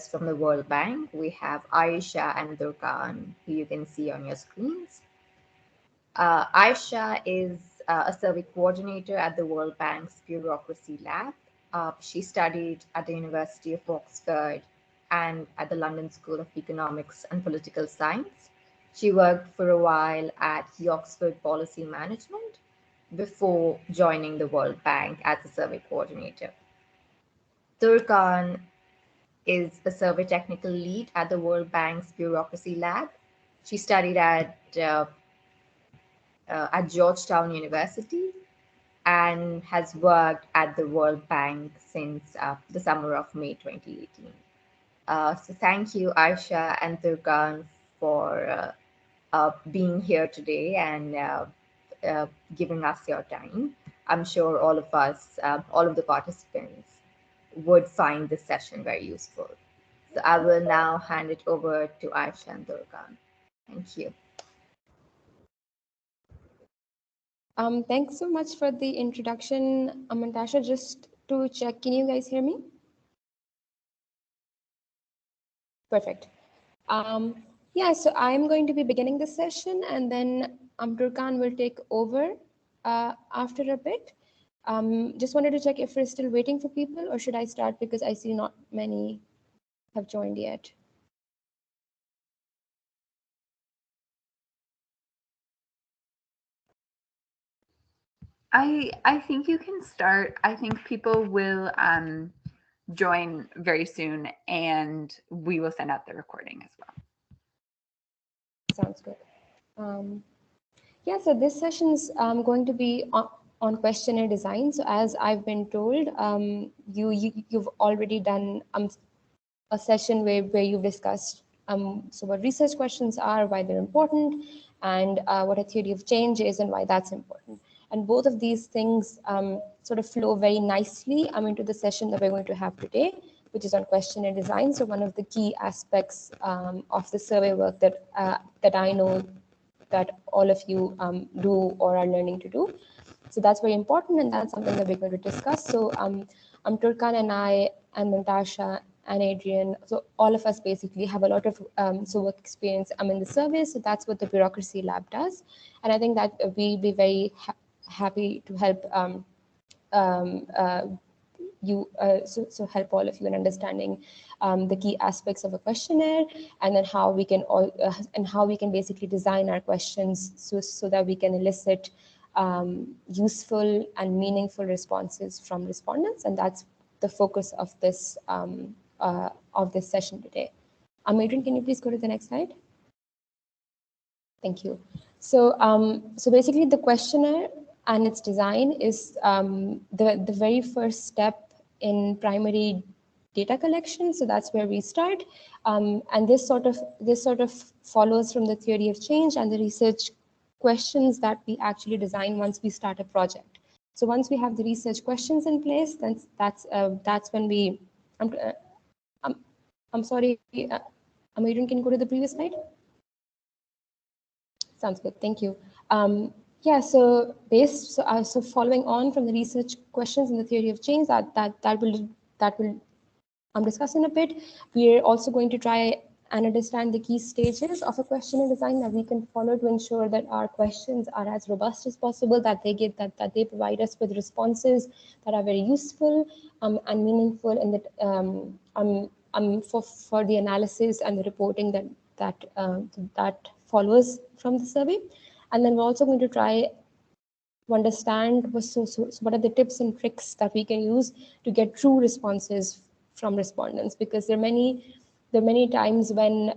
from the World Bank. We have Ayesha and Turkan, who you can see on your screens. Ayesha is a survey coordinator at the World Bank's Bureaucracy Lab. She studied at the University of Oxford and at the London School of Economics and Political Science. She worked for a while at the Oxford Policy Management before joining the World Bank as a survey coordinator. Turkan is a survey technical lead at the World Bank's Bureaucracy Lab. She studied at Georgetown University and has worked at the World Bank since the summer of May 2018. So thank you, Ayesha and Turkan, for being here today and giving us your time. I'm sure all of us, all of the participants, would find this session very useful. So I will now hand it over to Ayesha and Turkan. Thank you. Thanks so much for the introduction, Natasha. Just to check, can you guys hear me? Perfect. Yeah, so I'm going to be beginning the session, and then Turkan will take over after a bit. Just wanted to check if we're still waiting for people, or should I start, because I see not many have joined yet. I think you can start. I think people will join very soon, and we will send out the recording as well. Sounds good. Yeah, so this session is going to be on questionnaire design. So as I've been told, you've already done a session where you've discussed so what research questions are, why they're important, and what a theory of change is and why that's important. And both of these things sort of flow very nicely into the session that we're going to have today, which is on questionnaire design. So one of the key aspects of the survey work that I know that all of you do or are learning to do. So that's very important, and that's something that we're going to discuss. So Turkan and I and Natasha and Adrian, so all of us basically have a lot of work experience in the survey. So that's what the Bureaucracy Lab does, and I think that we'll be very happy to help you help all of you in understanding the key aspects of a questionnaire, and then how we can basically design our questions so that we can elicit useful and meaningful responses from respondents, and that's the focus of this session today. Adrian, can you please go to the next slide? Thank you. So basically the questionnaire and its design is the very first step in primary data collection. So that's where we start, and this sort of follows from the theory of change and the research questions that we actually design once we start a project. So once we have the research questions in place, then that's when we. I'm sorry, Adrian, can you go to the previous slide? Sounds good. Thank you. Yeah, so following on from the research questions and the theory of change that will I'm discussing a bit. We're also going to try and understand the key stages of a questionnaire design that we can follow to ensure that our questions are as robust as possible, that they provide us with responses that are very useful and meaningful, and for the analysis and the reporting that follows from the survey. And then we're also going to try to understand what are the tips and tricks that we can use to get true responses from respondents, because there are many times when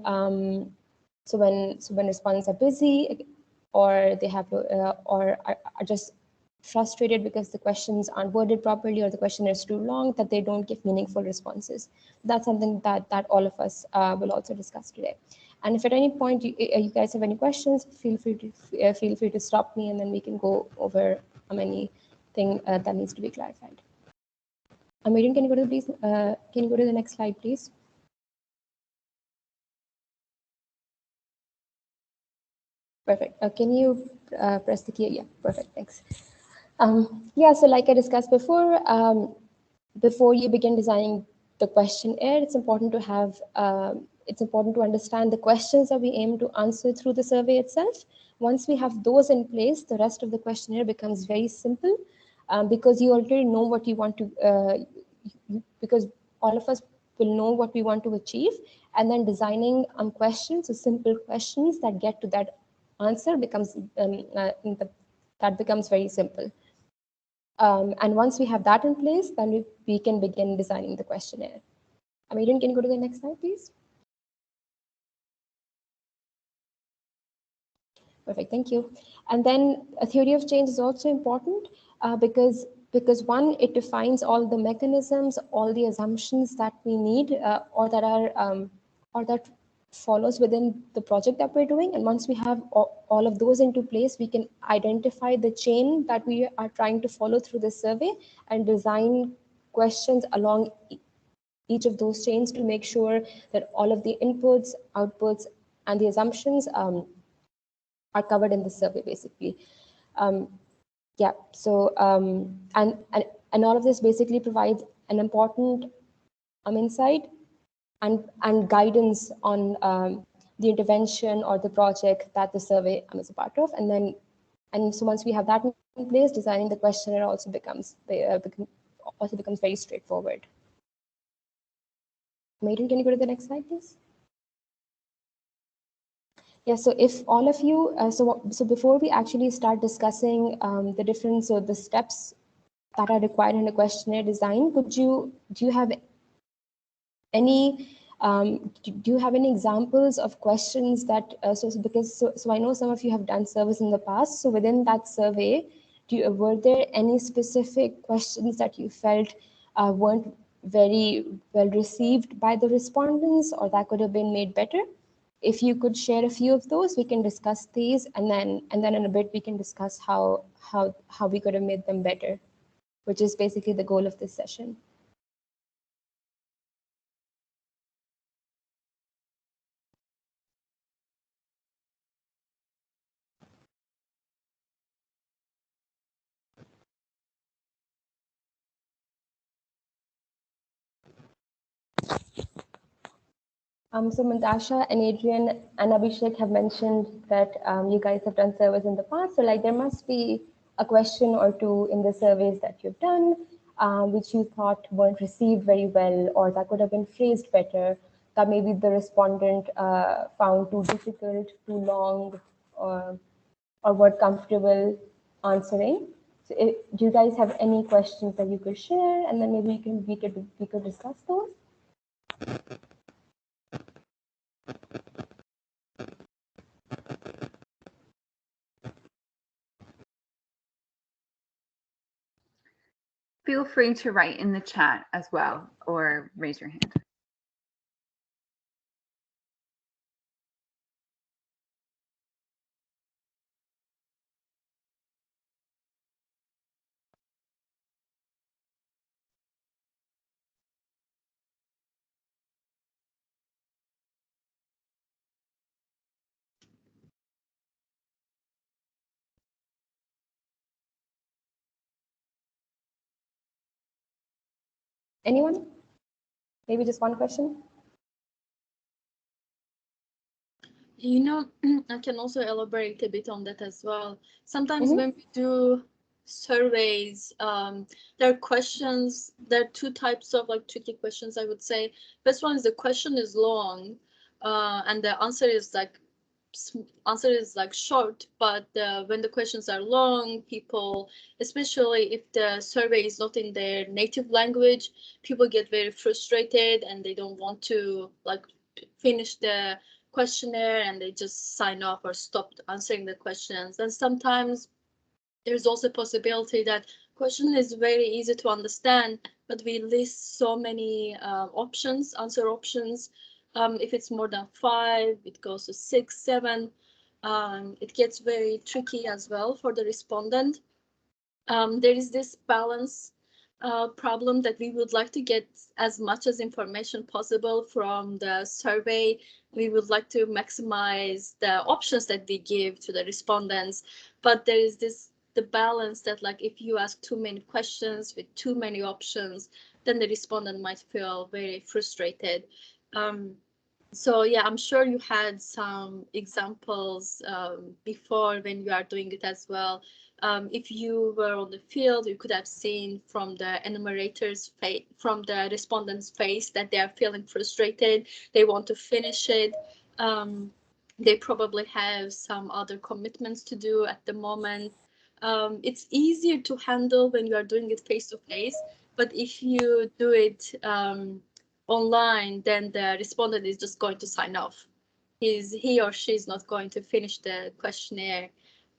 when respondents are busy, or they have or are just frustrated because the questions aren't worded properly, or the questionnaire is too long, that they don't give meaningful responses. That's something that all of us will also discuss today. And if at any point you guys have any questions, feel free to stop me, and then we can go over anything that needs to be clarified. Adrian, can you go to the next slide, please? Perfect. Can you press the key? Yeah, perfect. Thanks. Yeah, so like I discussed before, before you begin designing the questionnaire, it's important to have it's important to understand the questions that we aim to answer through the survey itself. Once we have those in place, the rest of the questionnaire becomes very simple, because you already know what you want to because all of us will know what we want to achieve, and then designing questions, so simple questions that get to that answer becomes that becomes very simple. And once we have that in place, then we can begin designing the questionnaire. Amirun, can you go to the next slide, please? Perfect, thank you. And then a theory of change is also important, because one, it defines all the mechanisms, all the assumptions that we need, or that are or that follows within the project that we're doing. And once we have all of those into place, we can identify the chain that we are trying to follow through the survey and design questions along each of those chains to make sure that all of the inputs, outputs, and the assumptions are covered in the survey, basically. Yeah, so and all of this basically provides an important insight and guidance on the intervention or the project that the survey is a part of. And so once we have that in place, designing the questionnaire also becomes very straightforward. Maiden, can you go to the next slide, please? Yeah, so if all of you, so before we actually start discussing the difference or the steps that are required in a questionnaire design, do you have any examples of questions that so I know some of you have done surveys in the past. So within that survey, were there any specific questions that you felt weren't very well received by the respondents, or that could have been made better? If you could share a few of those, we can discuss these, and then in a bit we can discuss how we could have made them better, which is basically the goal of this session. So Mantasha and Adrian and Abhishek have mentioned that you guys have done surveys in the past. So like there must be a question or two in the surveys that you've done, which you thought weren't received very well, or that could have been phrased better, that maybe the respondent found too difficult, too long, or weren't comfortable answering. So do you guys have any questions that you could share, and then maybe we could discuss those? Feel free to write in the chat as well, or raise your hand. Anyone? Maybe just one question? You know, I can also elaborate a bit on that as well. Sometimes when we do surveys, there are questions, there are two types of like tricky questions, I would say. First one is the question is long, and the answer is like short, but when the questions are long, people, especially if the survey is not in their native language, people get very frustrated and they don't want to like finish the questionnaire, and they just sign off or stop answering the questions. And sometimes there's also a possibility that question is very easy to understand, but we list so many answer options. If it's more than 5, it goes to 6, 7. It gets very tricky as well for the respondent. There is this balance problem that we would like to get as much as information possible from the survey. We would like to maximize the options that we give to the respondents, but there is the balance that like if you ask too many questions with too many options, then the respondent might feel very frustrated. So yeah, I'm sure you had some examples before when you are doing it as well. If you were on the field, you could have seen from the enumerator's face, from the respondent's face, that they are feeling frustrated. They want to finish it. They probably have some other commitments to do at the moment. It's easier to handle when you are doing it face to face, but if you do it online, then the respondent is just going to sign off. He or she is not going to finish the questionnaire.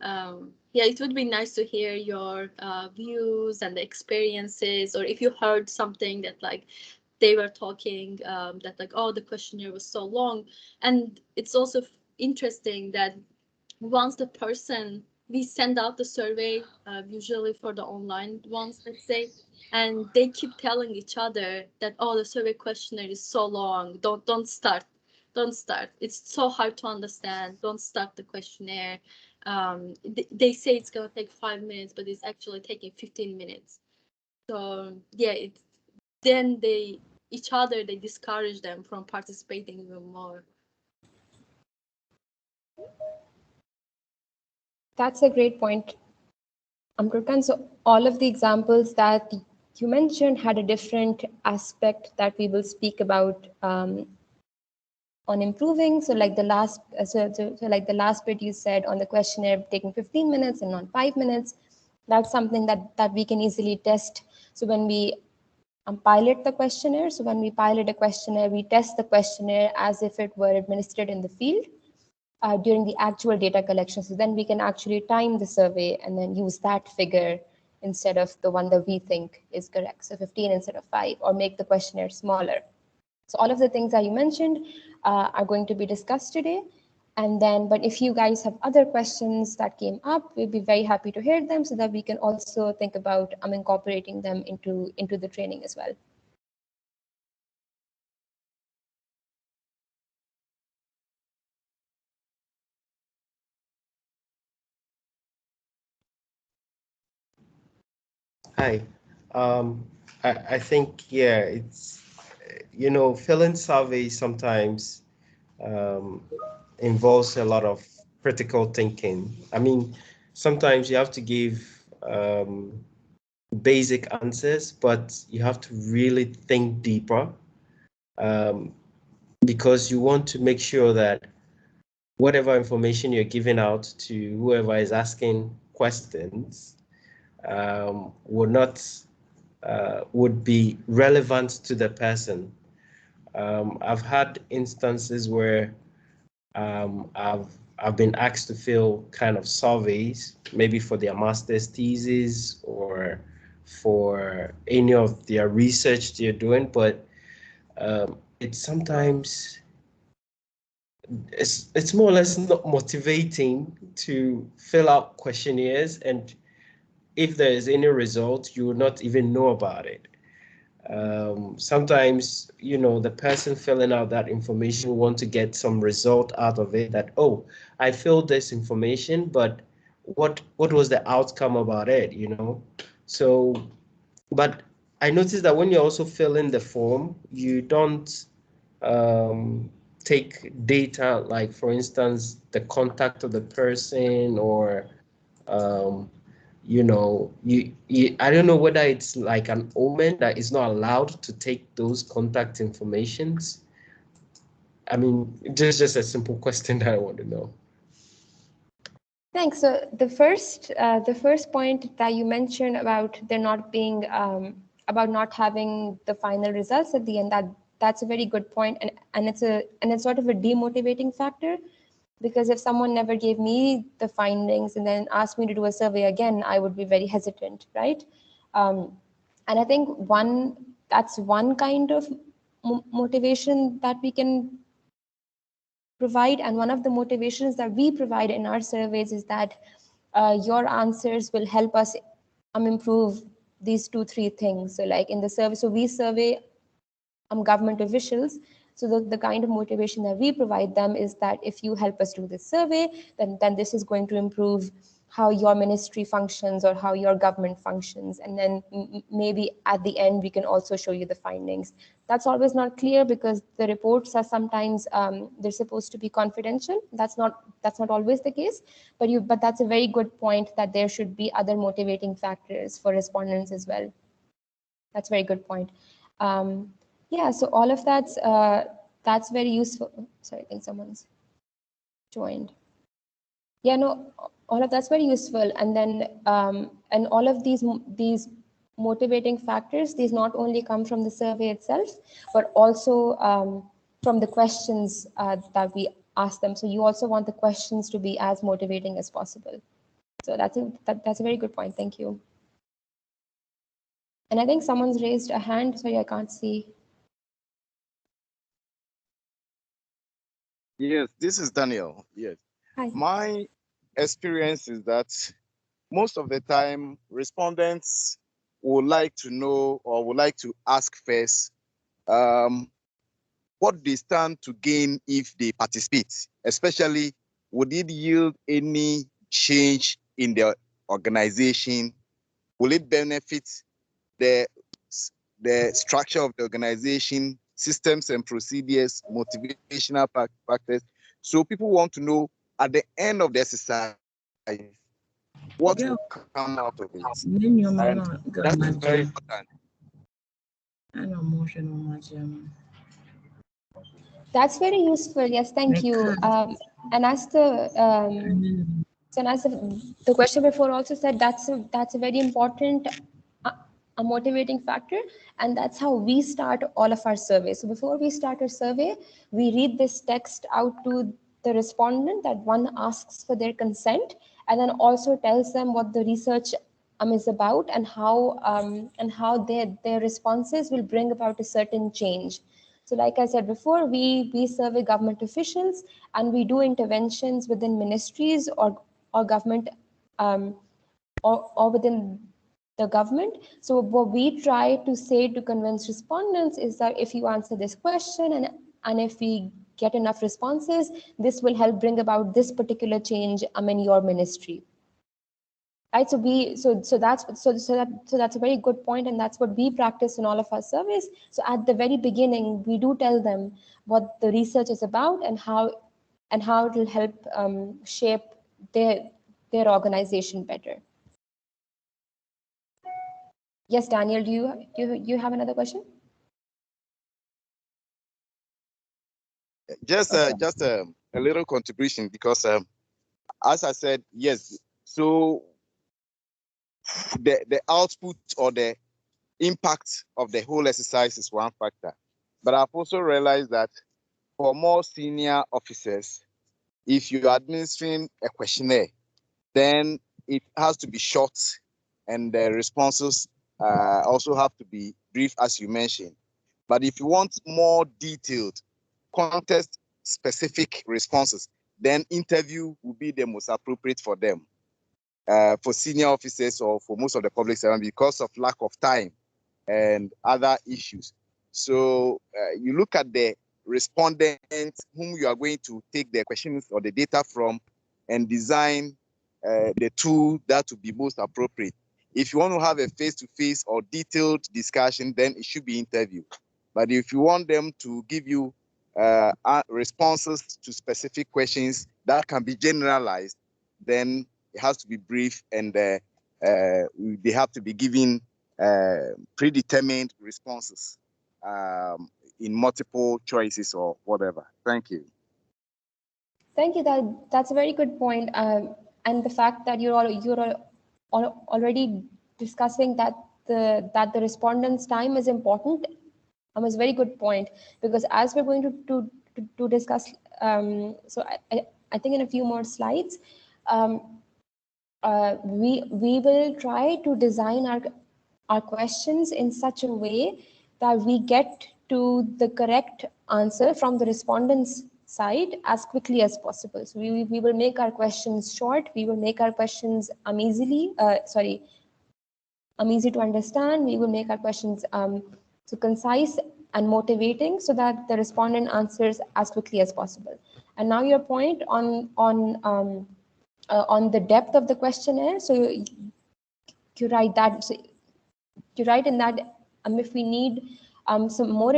Yeah, it would be nice to hear your views and the experiences, or if you heard something that like they were talking that like, oh, the questionnaire was so long. And it's also interesting that once the person, we send out the survey, usually for the online ones, let's say, and they keep telling each other that, oh, the survey questionnaire is so long, don't start, don't start, it's so hard to understand, don't start the questionnaire. They say it's going to take 5 minutes, but it's actually taking 15 minutes. So yeah, then they discourage them from participating even more. That's a great point, Turkan. So all of the examples that you mentioned had a different aspect that we will speak about on improving. So like the last, like the last bit you said on the questionnaire taking 15 minutes and not 5 minutes, that's something that we can easily test. So when we pilot the questionnaire, so when we pilot a questionnaire, we test the questionnaire as if it were administered in the field during the actual data collection. So then we can actually time the survey and then use that figure instead of the one that we think is correct. So 15 instead of 5, or make the questionnaire smaller. So all of the things that you mentioned are going to be discussed today. And then, but if you guys have other questions that came up, we'd be very happy to hear them so that we can also think about incorporating them into the training as well. Hi. I think, yeah, it's, filling surveys sometimes involves a lot of critical thinking. I mean, sometimes you have to give basic answers, but you have to really think deeper um, because you want to make sure that whatever information you're giving out to whoever is asking questions would be relevant to the person. I've had instances where I've been asked to fill kind of surveys, maybe for their master's thesis or for any of their research they're doing, but it's sometimes it's more or less not motivating to fill out questionnaires, and if there is any result, you will not even know about it. Sometimes, the person filling out that information want to get some result out of it, that, oh, I filled this information, but what was the outcome about it, So, but I noticed that when you also fill in the form, you don't take data, like, for instance, the contact of the person, or um, I don't know whether it's like an omen that is not allowed to take those contact informations. I mean, just a simple question that I want to know. Thanks. So the first point that you mentioned about there not being about not having the final results at the end, that's a very good point, and it's sort of a demotivating factor, because if someone never gave me the findings and then asked me to do a survey again, I would be very hesitant, right? And I think that's one kind of motivation that we can provide. And one of the motivations that we provide in our surveys is that your answers will help us improve these 2-3 things. So like in the survey, so we survey government officials. So the kind of motivation that we provide them is that if you help us do this survey, then this is going to improve how your ministry functions or how your government functions, and then maybe at the end we can also show you the findings. That's always not clear because the reports are sometimes they're supposed to be confidential. That's not always the case, but that's a very good point that there should be other motivating factors for respondents as well. That's a very good point. Yeah, so all of that's very useful. Sorry, I think someone's joined. Yeah, no, all of that's very useful. And then and all of these motivating factors, these not only come from the survey itself, but also from the questions that we ask them. So you also want the questions to be as motivating as possible. So that's a very good point. Thank you. And I think someone's raised a hand. Sorry, I can't see. Yes, this is Daniel. Yes. Hi. My experience is that most of the time respondents would like to know or would like to ask first what they stand to gain if they participate, especially would it yield any change in their organization? Will it benefit the structure of the organization, systems and procedures, motivational factors? So people want to know at the end of the exercise what will come out of it. And that is very important. That's very useful. Yes, thank you. And as the question before also said, that's a very important a motivating factor, and that's how we start all of our surveys. So before we start a survey, we read this text out to the respondent that one asks for their consent, and then also tells them what the research is about and how their responses will bring about a certain change. So like I said before, we survey government officials and we do interventions within ministries or government or within the government. So what we try to say to convince respondents is that if you answer this question and if we get enough responses, this will help bring about this particular change in your ministry. Right, so that's a very good point, and that's what we practice in all of our surveys. So at the very beginning, we do tell them what the research is about and how it will help shape their organization better. Yes, Daniel, do you have another question? Just a little contribution because as I said, yes. So the output or the impact of the whole exercise is one factor. But I've also realized that for more senior officers, if you're administering a questionnaire, then it has to be short and the responses also have to be brief, as you mentioned. But if you want more detailed, context-specific responses, then interview will be the most appropriate for them, for senior officers or for most of the public servants because of lack of time and other issues. So you look at the respondents whom you are going to take the questions or the data from and design the tool that will be most appropriate. If you want to have a face-to-face or detailed discussion, then it should be interview. But if you want them to give you responses to specific questions that can be generalized, then it has to be brief and they have to be given predetermined responses in multiple choices or whatever. Thank you. Thank you. That's a very good point. And the fact that you're already discussing that the respondent's time is important is a very good point, because as we're going to discuss, so I think in a few more slides, we will try to design our questions in such a way that we get to the correct answer from the respondent's side as quickly as possible. So we will make our questions short. We will make our questions easy to understand. We will make our questions so concise and motivating so that the respondent answers as quickly as possible. And now your point on on the depth of the questionnaire. So you write that. So you write in that if we need some more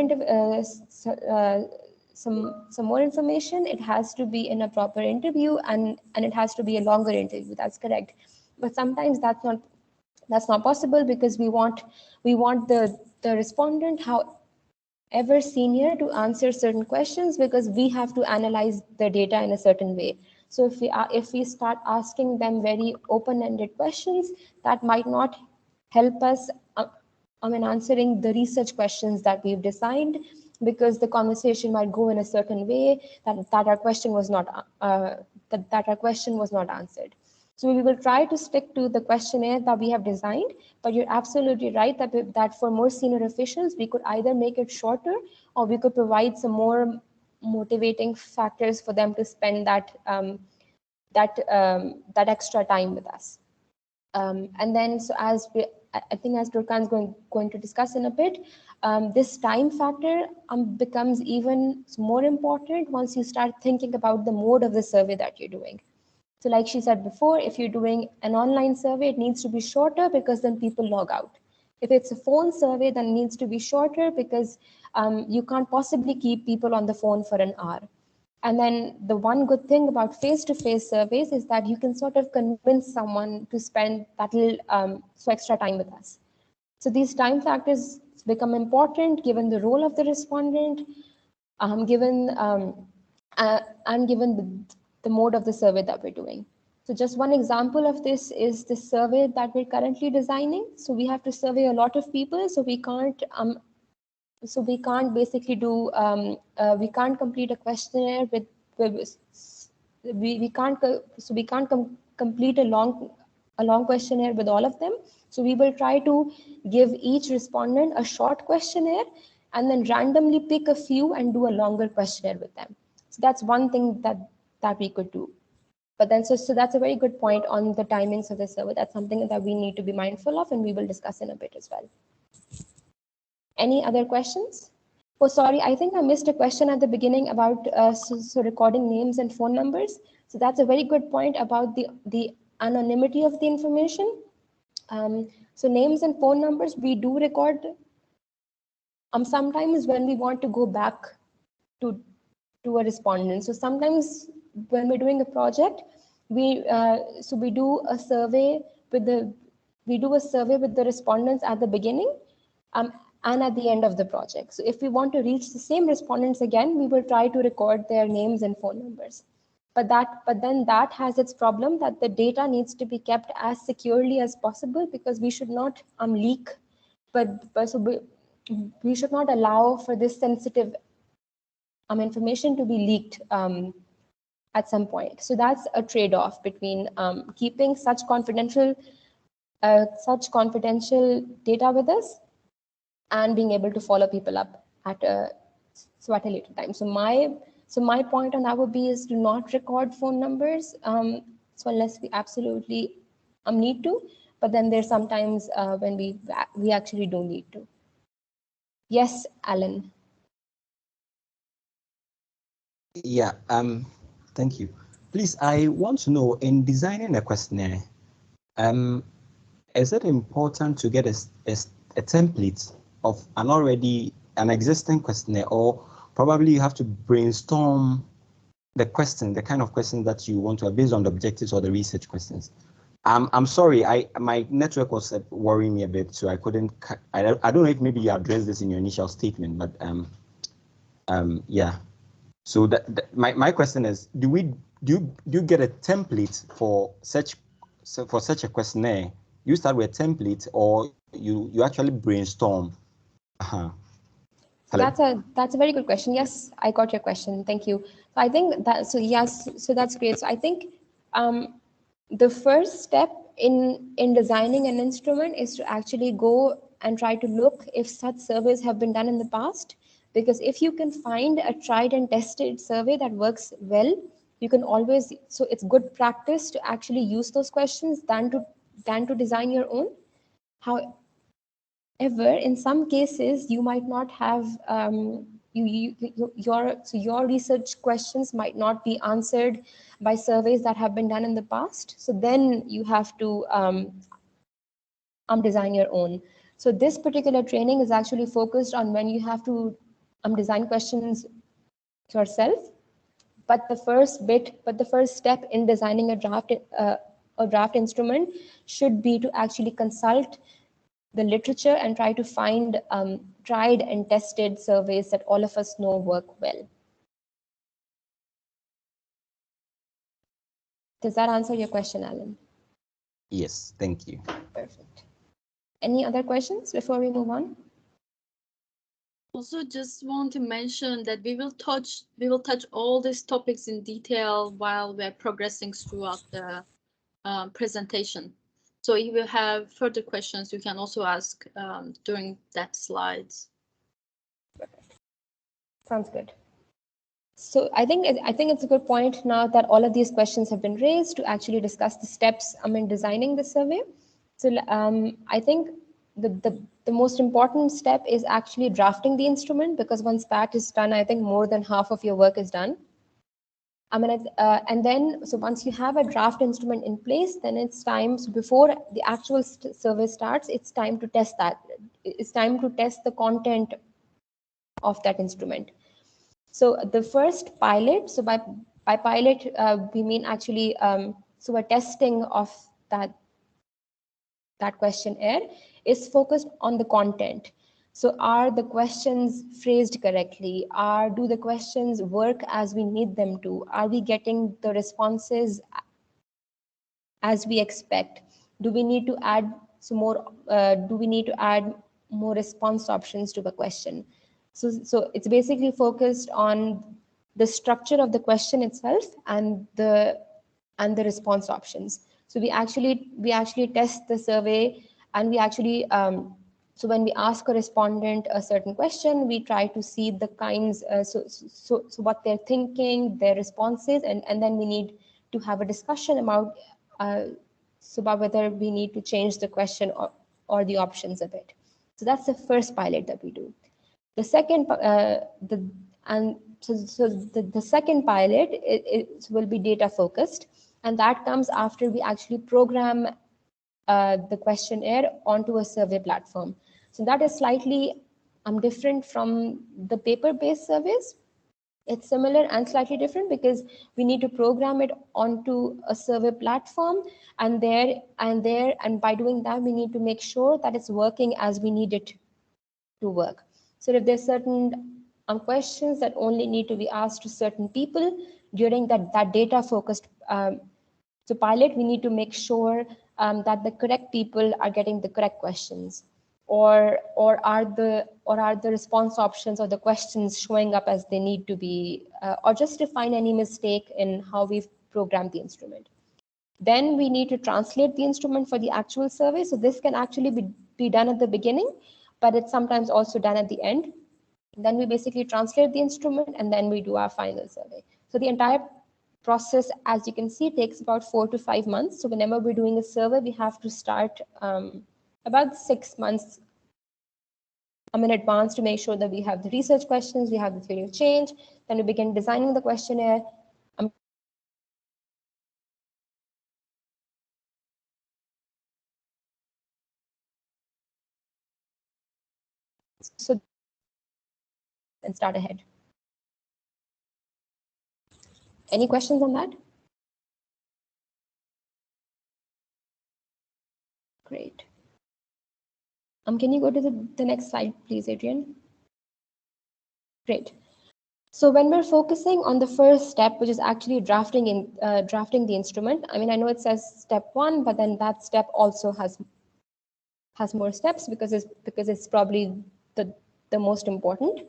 some more information, it has to be in a proper interview, and it has to be a longer interview. That's correct. But sometimes that's not possible, because we want the respondent, however senior, to answer certain questions, because we have to analyze the data in a certain way. So if we start asking them very open-ended questions, that might not help us answering the research questions that we've designed, because the conversation might go in a certain way that our question was not that our question was not answered. So we will try to stick to the questionnaire that we have designed, but you're absolutely right that for more senior officials, we could either make it shorter, or we could provide some more motivating factors for them to spend that extra time with us. And then, so I think as Turkan is going to discuss in a bit, this time factor becomes even more important once you start thinking about the mode of the survey that you're doing. So like she said before, if you're doing an online survey, it needs to be shorter, because then people log out. If it's a phone survey, then it needs to be shorter, because you can't possibly keep people on the phone for an hour. And then the one good thing about face-to-face surveys is that you can sort of convince someone to spend that little so extra time with us. So these time factors become important given the role of the respondent, given and given the mode of the survey that we're doing. So just one example of this is the survey that we're currently designing. So we have to survey a lot of people, so we can't basically do we can't complete a questionnaire with we can't complete a long questionnaire with all of them. So we will try to give each respondent a short questionnaire, and then randomly pick a few and do a longer questionnaire with them. So that's one thing that we could do. But then, so that's a very good point on the timings of the survey. That's something that we need to be mindful of, and we will discuss in a bit as well. Any other questions? Oh, sorry, I think I missed a question at the beginning about so recording names and phone numbers. So that's a very good point about the anonymity of the information. So names and phone numbers, we do record sometimes when we want to go back to a respondent. So sometimes when we're doing a project, we do a survey with the respondents at the beginning and at the end of the project. So if we want to reach the same respondents again, we will try to record their names and phone numbers. But then that has its problem, that the data needs to be kept as securely as possible, because we should not leak, we should not allow for this sensitive information to be leaked at some point. So that's a trade-off between keeping such confidential data with us and being able to follow people up at a later time. So my point on that would be is do not record phone numbers. So unless we absolutely need to, but then there's sometimes when we actually don't need to. Yes, Alan. Yeah, thank you. Please, I want to know, in designing a questionnaire, is it important to get a template of an existing questionnaire, or probably you have to brainstorm the kind of question that you want to have based on the objectives or the research questions? I'm sorry, my network was worrying me a bit, so I couldn't. I don't know if maybe you addressed this in your initial statement, but yeah. So my question is, do you get a template for such a questionnaire? You start with a template, or you actually brainstorm? So that's a very good question. Yes, I got your question. Thank you. So I think that, so yes, so that's great. So I think the first step in designing an instrument is to actually go and try to look if such surveys have been done in the past. Because if you can find a tried and tested survey that works well, you can always, so it's good practice to actually use those questions than to design your own. However, in some cases, you might not have your research questions might not be answered by surveys that have been done in the past. So then you have to design your own. So this particular training is actually focused on when you have to design questions yourself. But the first step in designing a draft instrument should be to actually consult the literature and try to find tried and tested surveys that all of us know work well. Does that answer your question, Alan? Yes, thank you. Perfect. Any other questions before we move on? Also, just want to mention that we will touch all these topics in detail while we're progressing throughout the presentation. So if you have further questions, you can also ask during that slides. Sounds good. So I think it's a good point now that all of these questions have been raised to actually discuss the steps in designing the survey. So I think the most important step is actually drafting the instrument, because once that is done, I think more than half of your work is done. And then, so once you have a draft instrument in place, then it's time, so before the actual survey starts, it's time to test that. It's time to test the content of that instrument. So the first pilot, so by pilot, we mean actually, so a testing of that questionnaire is focused on the content. So are the questions phrased correctly? Do the questions work as we need them to? Are we getting the responses as we expect? Do we need to add some more? Do we need to add more response options to the question? So it's basically focused on the structure of the question itself and the response options. So we actually test the survey, and we actually so when we ask a respondent a certain question, we try to see the kinds so what they're thinking, their responses, and then we need to have a discussion about about whether we need to change the question or the options a bit. So that's the first pilot that we do. The second the second pilot will be data focused, and that comes after we actually program the questionnaire onto a survey platform. So that is slightly different from the paper-based surveys. It's similar and slightly different because we need to program it onto a survey platform, and by doing that, we need to make sure that it's working as we need it to work. So if there's certain questions that only need to be asked to certain people during that data focused so pilot, we need to make sure that the correct people are getting the correct questions, or are the response options or the questions showing up as they need to be, or just to find any mistake in how we've programmed the instrument. Then we need to translate the instrument for the actual survey. So this can actually be done at the beginning, but it's sometimes also done at the end. Then we basically translate the instrument, and then we do our final survey. So the entire process, as you can see, takes about 4 to 5 months. So whenever we're doing a survey, we have to start about 6 months in advance to make sure that we have the research questions, we have the theory of change, then we begin designing the questionnaire. So and start ahead. Any questions on that? Great. Can you go to the next slide, please, Adrian? Great. So when we're focusing on the first step, which is actually drafting the instrument, I mean, I know it says step 1, but then that step also has more steps because it's probably the most important.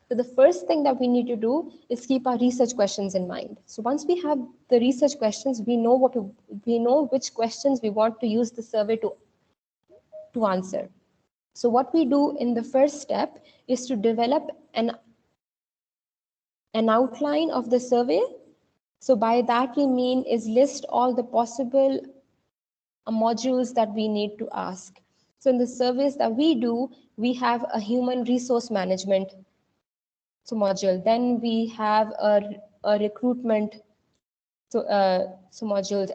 So the first thing that we need to do is keep our research questions in mind. So once we have the research questions, we know which questions we want to use the survey to answer. So what we do in the first step is to develop an outline of the survey. So by that we mean is list all the possible modules that we need to ask. So in the surveys that we do, we have a human resource management module. Then we have a recruitment modules,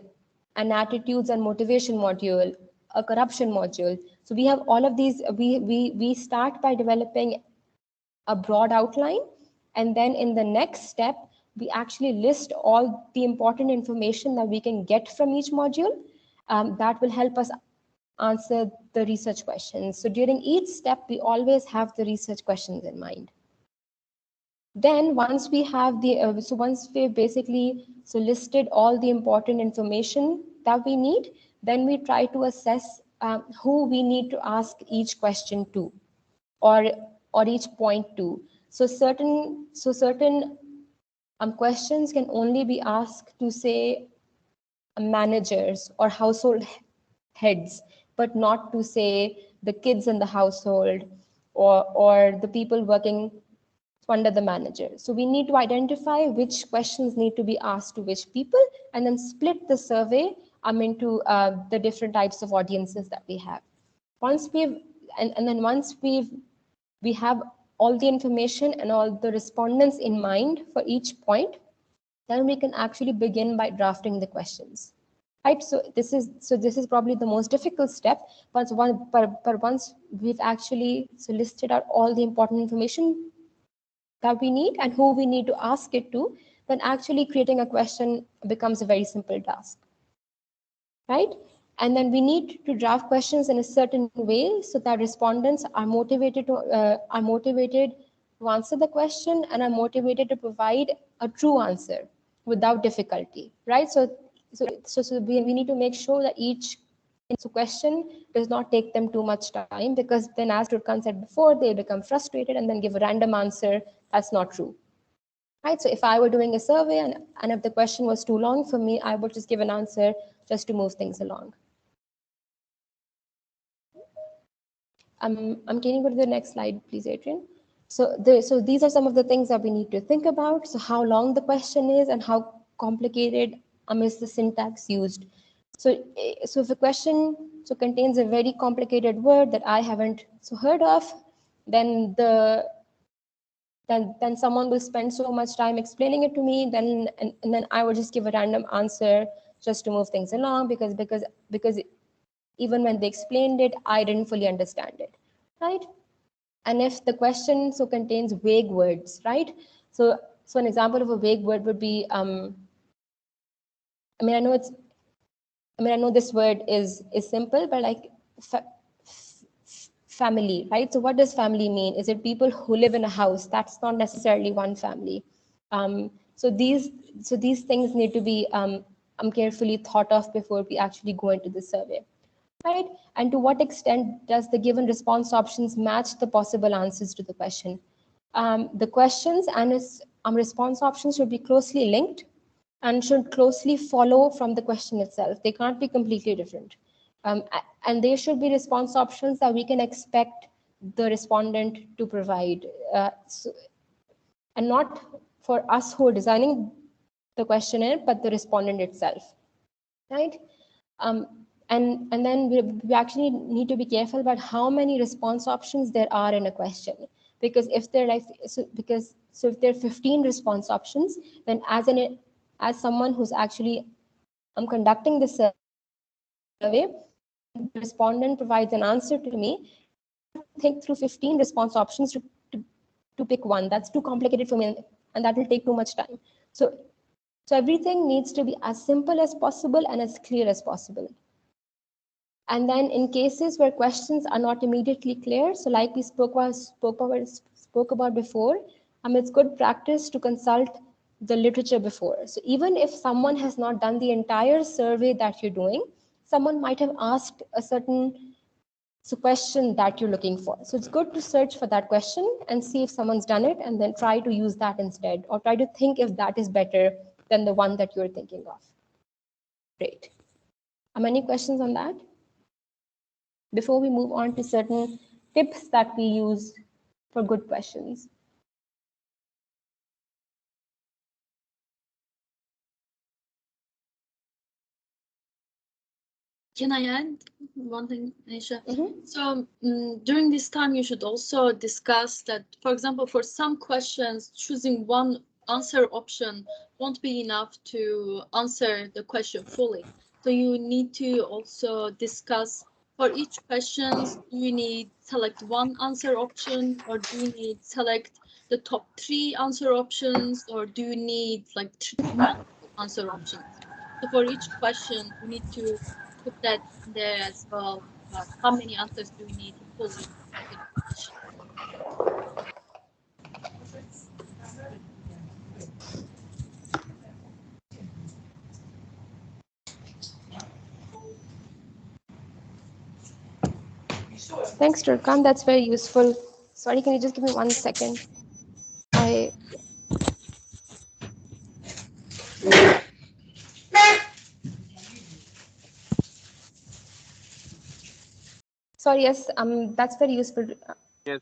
an attitudes and motivation module, a corruption module. So we have all of these. We start by developing a broad outline, and then in the next step we actually list all the important information that we can get from each module, that will help us answer the research questions. So during each step we always have the research questions in mind. Then once we have the once we've basically listed all the important information that we need, then we try to assess who we need to ask each question to, or each point to. So certain questions can only be asked to, say, managers or household heads, but not to, say, the kids in the household, or the people working under the manager. So we need to identify which questions need to be asked to which people, and then split the survey into the different types of audiences that we have. Once we have all the information and all the respondents in mind for each point, then we can actually begin by drafting the questions. Right, so this is probably the most difficult step. But once we've actually listed out all the important information that we need and who we need to ask it to, then actually creating a question becomes a very simple task, right? And then we need to draft questions in a certain way so that respondents are motivated to answer the question and are motivated to provide a true answer without difficulty, right? So we need to make sure that each question does not take them too much time, because then, as Turkan said before, they become frustrated and then give a random answer that's not true. Right? So if I were doing a survey and if the question was too long for me, I would just give an answer just to move things along. Can you go to the next slide, please, Adrian? So these are some of the things that we need to think about. So how long the question is and how complicated is the syntax used. So if a question contains a very complicated word that I haven't heard of, then then someone will spend so much time explaining it to me, and then I would just give a random answer just to move things along, because even when they explained it, I didn't fully understand it, right? And if the question contains vague words, right? So an example of a vague word would be, I know this word is simple, but like family, right? So what does family mean? Is it people who live in a house? That's not necessarily one family. So these things need to be carefully thought of before we actually go into the survey, right? And to what extent does the given response options match the possible answers to the question? The questions and its response options should be closely linked and should closely follow from the question itself. They can't be completely different. And there should be response options that we can expect the respondent to provide. And not for us who are designing the questionnaire, but the respondent itself, right? And then we actually need to be careful about how many response options there are in a question, because if there are if there are 15 response options, then as someone who's actually conducting the survey, the respondent provides an answer to me, think through 15 response options to pick one. That's too complicated for me, and that will take too much time. So everything needs to be as simple as possible and as clear as possible. And then in cases where questions are not immediately clear, so like we spoke about before, it's good practice to consult the literature before. So even if someone has not done the entire survey that you're doing, someone might have asked a certain question that you're looking for. So it's good to search for that question and see if someone's done it, and then try to use that instead, or try to think if that is better than the one that you're thinking of. Great. Any questions on that? Before we move on to certain tips that we use for good questions. Can I add one thing, Ayesha? So during this time, you should also discuss that, for example, for some questions, choosing one answer option won't be enough to answer the question fully. So you need to also discuss for each question, do you need select one answer option, or do you need select the top 3 answer options, or do you need like multiple answer options? So for each question, you need to put that there as well. How many answers do we need to fully answer the question? Thanks, Turkan. That's very useful. Sorry, can you just give me 1 second? Sorry, yes, that's very useful. Yes.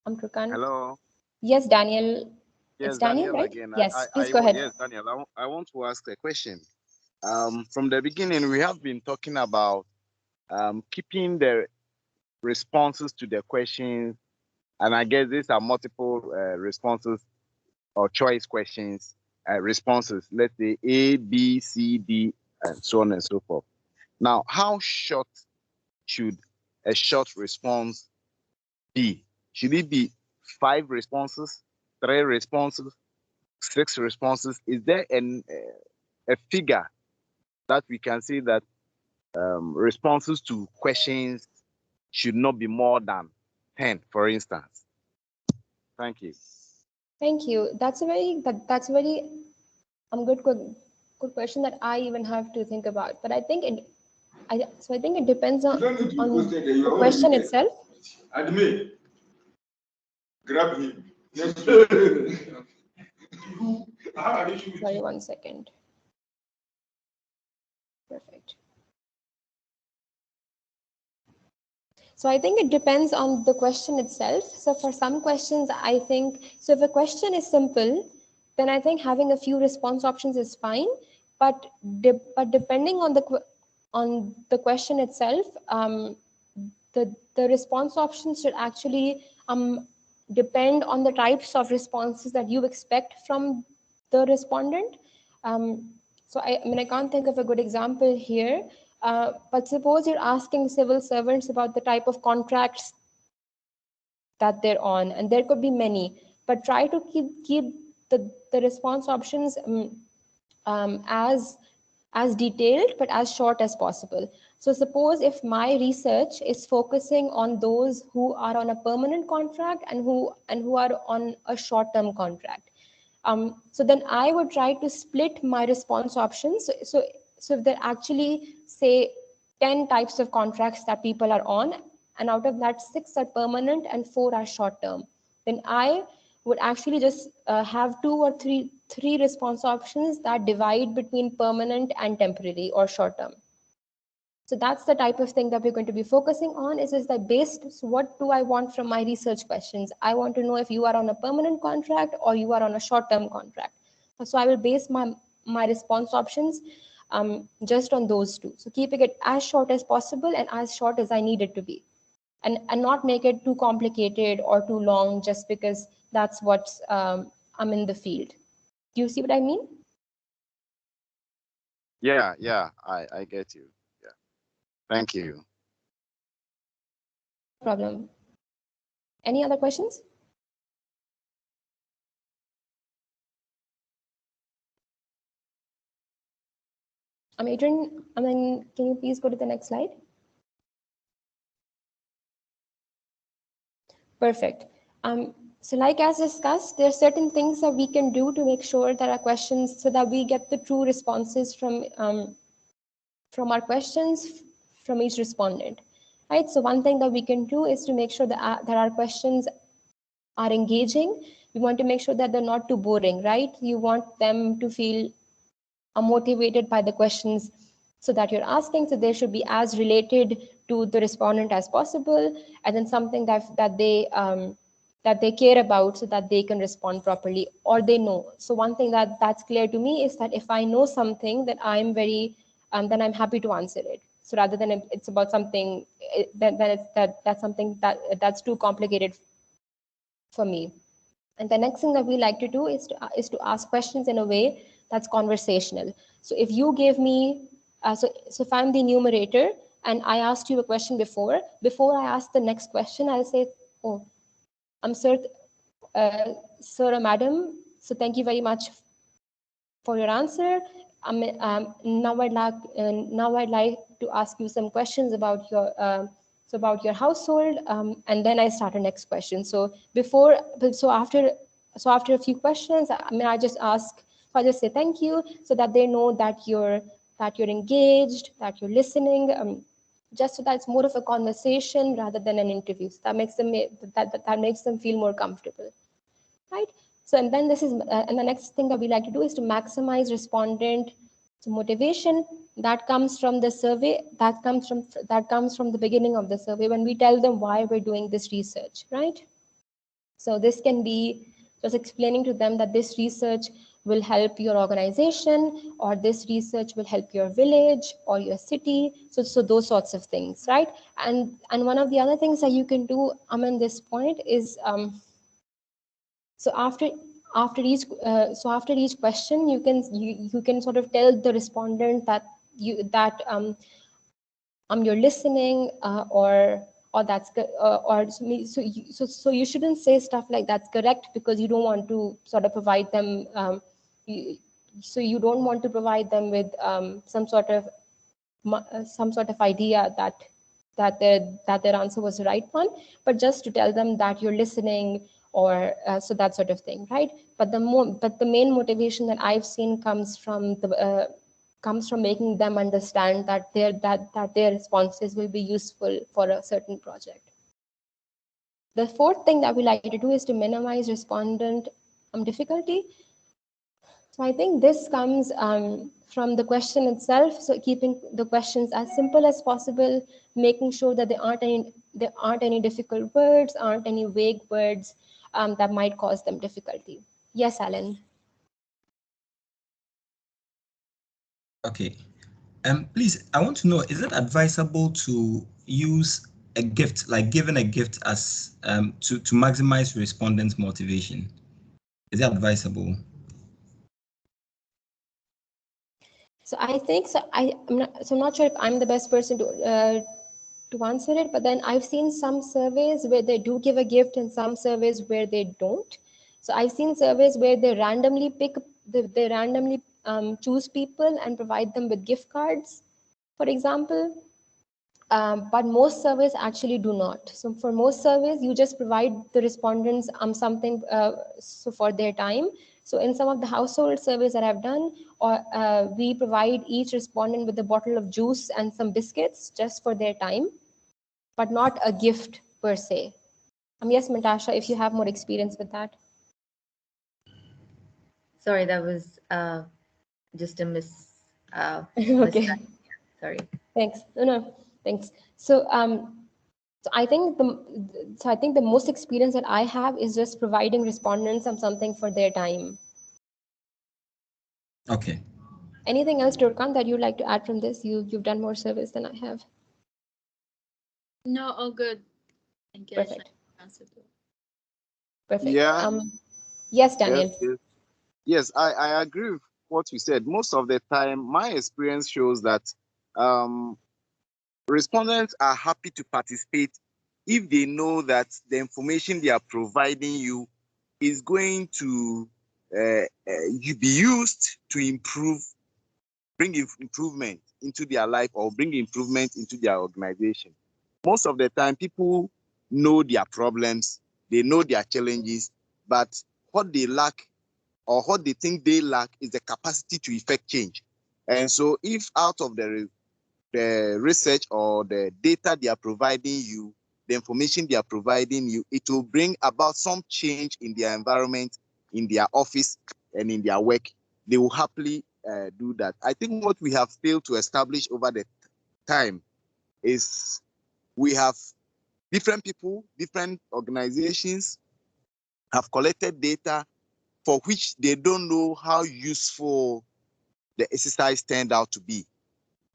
Turkan. Hello. Yes, Daniel. Yes, It's Daniel, Daniel right? again. Yes, please go ahead. Yes, Daniel. I want to ask a question. From the beginning, we have been talking about keeping the responses to the questions, and I guess these are multiple responses or choice questions, responses. Let's say A, B, C, D, and so on and so forth. Now, how short should a short response be? Should it be 5 responses, 3 responses, 6 responses? Is there a figure that we can see that responses to questions should not be more than 10, for instance? Thank you. Thank you. That's a very good question that I even have to think about. But I think it depends on the question itself. Admit, grab him. Sorry, 1 second. Perfect. So I think it depends on the question itself. So for some questions, I think, so if a question is simple, then I think having a few response options is fine. But depending on the question itself, the response options should actually depend on the types of responses that you expect from the respondent. So I can't think of a good example here. But suppose you're asking civil servants about the type of contracts that they're on, and there could be many, but try to keep the response options as detailed but as short as possible. So suppose if my research is focusing on those who are on a permanent contract and who are on a short-term contract. So then I would try to split my response options. So if there are actually, say, 10 types of contracts that people are on, and out of that, 6 are permanent and 4 are short-term, then I would actually just have 2 or 3 response options that divide between permanent and temporary or short-term. So that's the type of thing that we're going to be focusing on. Is that based, so what do I want from my research questions? I want to know if you are on a permanent contract or you are on a short-term contract. So I will base my response options just on those 2. So keeping it as short as possible and as short as I need it to be. And not make it too complicated or too long just because that's what's I'm in the field. Do you see what I mean? Yeah, I get you. Yeah. Thank you. No problem. Any other questions? Adrian, can you please go to the next slide? Perfect. So like as discussed, there are certain things that we can do to make sure that our questions, so that we get the true responses from our questions from each respondent, right? So one thing that we can do is to make sure that our questions are engaging. We want to make sure that they're not too boring, right? You want them to feel motivated by the questions so that you're asking, so they should be as related to the respondent as possible, and then something that they care about so that they can respond properly, or they know. So one thing that's clear to me is that if I know something that I'm very then I'm happy to answer it. So rather than it's about something, that's something that's too complicated for me. And the next thing that we like to do is to ask questions in a way that's conversational. So if you gave me, so if I'm the enumerator and I asked you a question before I ask the next question, I'll say, oh, I'm sir or madam, so thank you very much for your answer. Now I'd like to ask you some questions about your household, and then I start a next question. So after a few questions, I just ask. I just say thank you, so that they know that you're engaged, that you're listening. Just so that it's more of a conversation rather than an interview. So that makes them feel more comfortable, right? So and then and the next thing that we like to do is to maximize respondent motivation. That comes from the survey. That comes from the beginning of the survey, when we tell them why we're doing this research, right? So this can be just explaining to them that this research will help your organization, or this research will help your village or your city. So those sorts of things, right? And one of the other things that you can do in this point is so after each question, you can sort of tell the respondent that you're listening, or that's or so you shouldn't say stuff like that's correct, because you don't want to sort of provide them you don't want to provide them with some sort of idea that their answer was the right one, but just to tell them that you're listening, or so that sort of thing, right? But the main motivation that I've seen comes from making them understand that their responses will be useful for a certain project. The fourth thing that we like to do is to minimize respondent difficulty. So I think this comes from the question itself. So keeping the questions as simple as possible, making sure that there aren't any difficult words, aren't any vague words that might cause them difficulty. Yes, Alan. Okay. Please, I want to know, is it advisable to use a gift, like giving a gift as to maximize respondents' motivation? Is it advisable? So I think so. I'm not sure if I'm the best person to answer it, but then I've seen some surveys where they do give a gift and some surveys where they don't. So I've seen surveys where they randomly choose people and provide them with gift cards, for example. But most surveys actually do not. So for most surveys, you just provide the respondents something so for their time. So in some of the household surveys that I've done, we provide each respondent with a bottle of juice and some biscuits just for their time, but not a gift per se. Yes, Natasha, if you have more experience with that. Sorry, that was just a Okay. Sorry. Thanks. No, thanks. So I think the most experience that I have is just providing respondents something for their time. Okay. Anything else, Turkan, that you'd like to add from this? You've done more service than I have. No, all good. Thank you. Perfect. Perfect. Yeah. Yes, Daniel. Yes, I agree with what you said. Most of the time, my experience shows that respondents are happy to participate if they know that the information they are providing you is going to be used to bring improvement into their life or bring improvement into their organization. Most of the time, people know their problems, they know their challenges, but what they lack or what they think they lack is the capacity to effect change. And so if out of the research or the data they are providing you, the information they are providing you, it will bring about some change in their environment, in their office, and in their work, they will happily do that. I think what we have failed to establish over the time is we have different people, different organizations have collected data for which they don't know how useful the exercise turned out to be.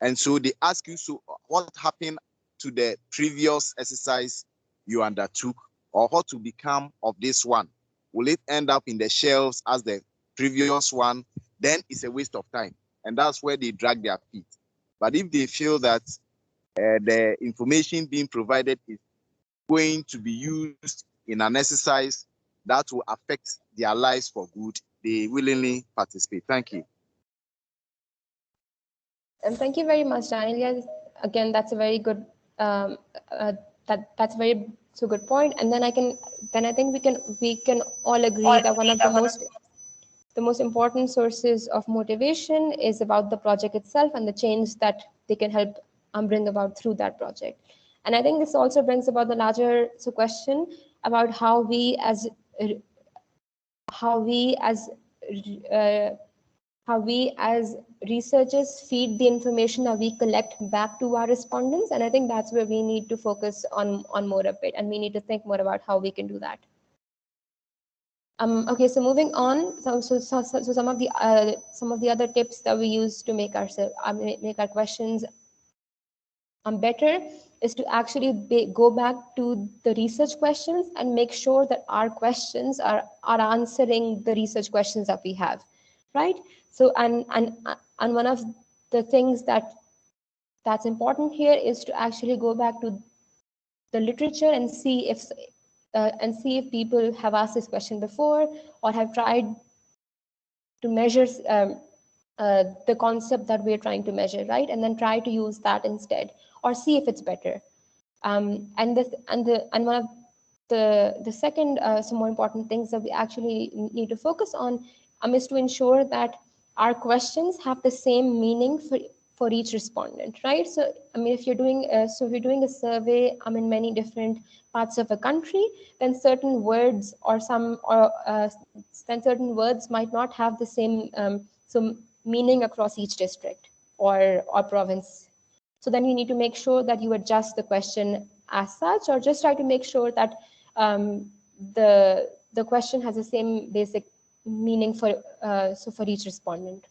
And so they ask you, so what happened to the previous exercise you undertook, or what to become of this one? Will it end up in the shelves as the previous one? Then it's a waste of time. And that's where they drag their feet. But if they feel that the information being provided is going to be used in an exercise that will affect their lives for good, they willingly participate. Thank you. And thank you very much, Daniel. Yes, again, that's a very good that's very so good point. And then I think we can all agree that one of the most important sources of motivation is about the project itself and the change that they can help bring about through that project. And I think this also brings about the larger question about how we as researchers feed the information that we collect back to our respondents. And I think that's where we need to focus on more of it, and we need to think more about how we can do that. Okay, so moving on, so some of the other tips that we use to make our questions better is to actually go back to the research questions and make sure that our questions are answering the research questions that we have, right? So and one of the things that's important here is to actually go back to the literature and see if people have asked this question before or have tried to measure the concept that we're trying to measure, right? And then try to use that instead, or see if it's better. And one of the second some more important things that we actually need to focus on is to ensure that our questions have the same meaning for each respondent, right? So I mean, if you're doing a survey in many different parts of a country, then certain words then certain words might not have the same meaning across each district or province. So then you need to make sure that you adjust the question as such, or just try to make sure that the question has the same basic meaning for each respondent.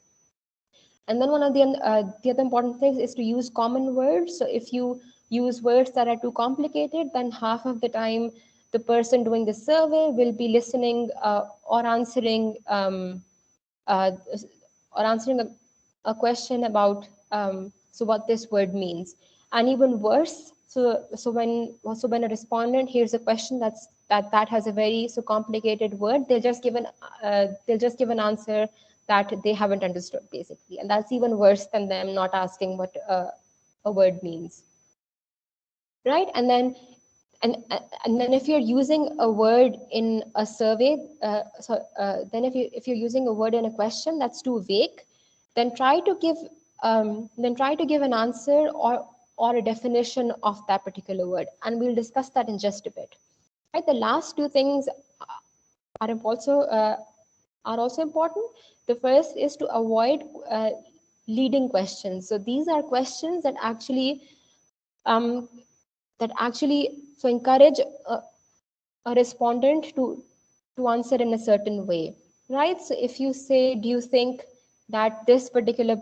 And then one of the other important things is to use common words. So if you use words that are too complicated, then half of the time the person doing the survey will be listening or answering a question about what this word means. And even worse, so when a respondent hears a question that has a very complicated word, they'll just give an answer that they haven't understood, basically. And that's even worse than them not asking what a word means, right? And then if you're using a word in a survey, then if you're using a word in a question that's too vague, then try to give an answer or a definition of that particular word, and we'll discuss that in just a bit. Right, the last two things are also important. The first is to avoid leading questions. So these are questions that actually encourage a respondent to answer in a certain way, right? So if you say, do you think that this particular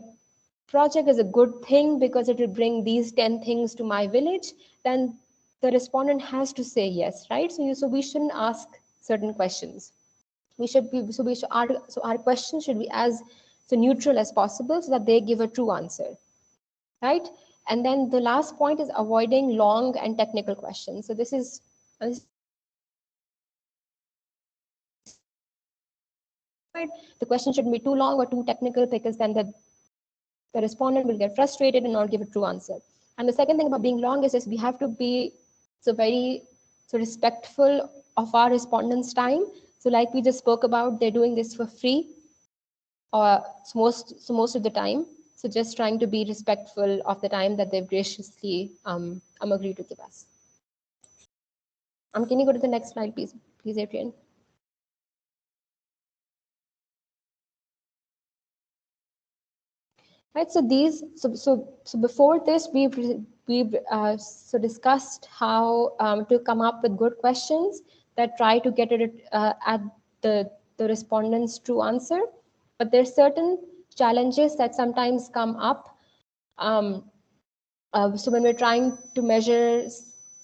project is a good thing because it will bring these 10 things to my village, then the respondent has to say yes, right? So we shouldn't ask certain questions. Our question should be as neutral as possible so that they give a true answer, right? And then the last point is avoiding long and technical questions. So this is the question shouldn't be too long or too technical, because then the respondent will get frustrated and not give a true answer. And the second thing about being long is we have to be very respectful of our respondents' time. So like we just spoke about, they're doing this for free, or most of the time. So just trying to be respectful of the time that they've graciously agreed to give us. Can you go to the next slide, please, Adrian? Right. So before this, we've discussed how to come up with good questions that try to get it at the respondent's true answer. But there's certain challenges that sometimes come up So when we're trying to measure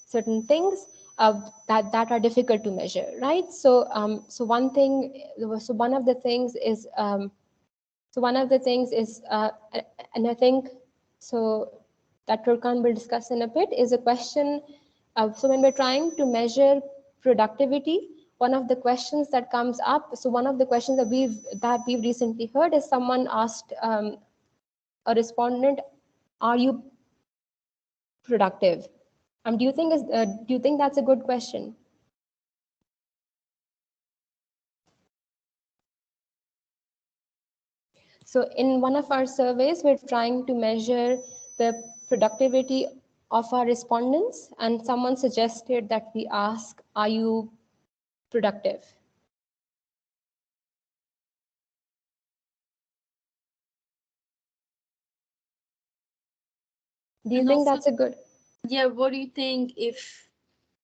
certain things that are difficult to measure, right? So so one of the things is and I think so that Turkan will discuss in a bit, is a question. So when we're trying to measure productivity, one of the questions that comes up, so one of the questions that we've recently heard is someone asked a respondent, "Are you productive?" Do you think that's a good question? So in one of our surveys, we're trying to measure the productivity of our respondents, and someone suggested that we ask, "Are you productive?" Do you And think also, that's a good? yeah, what do you think if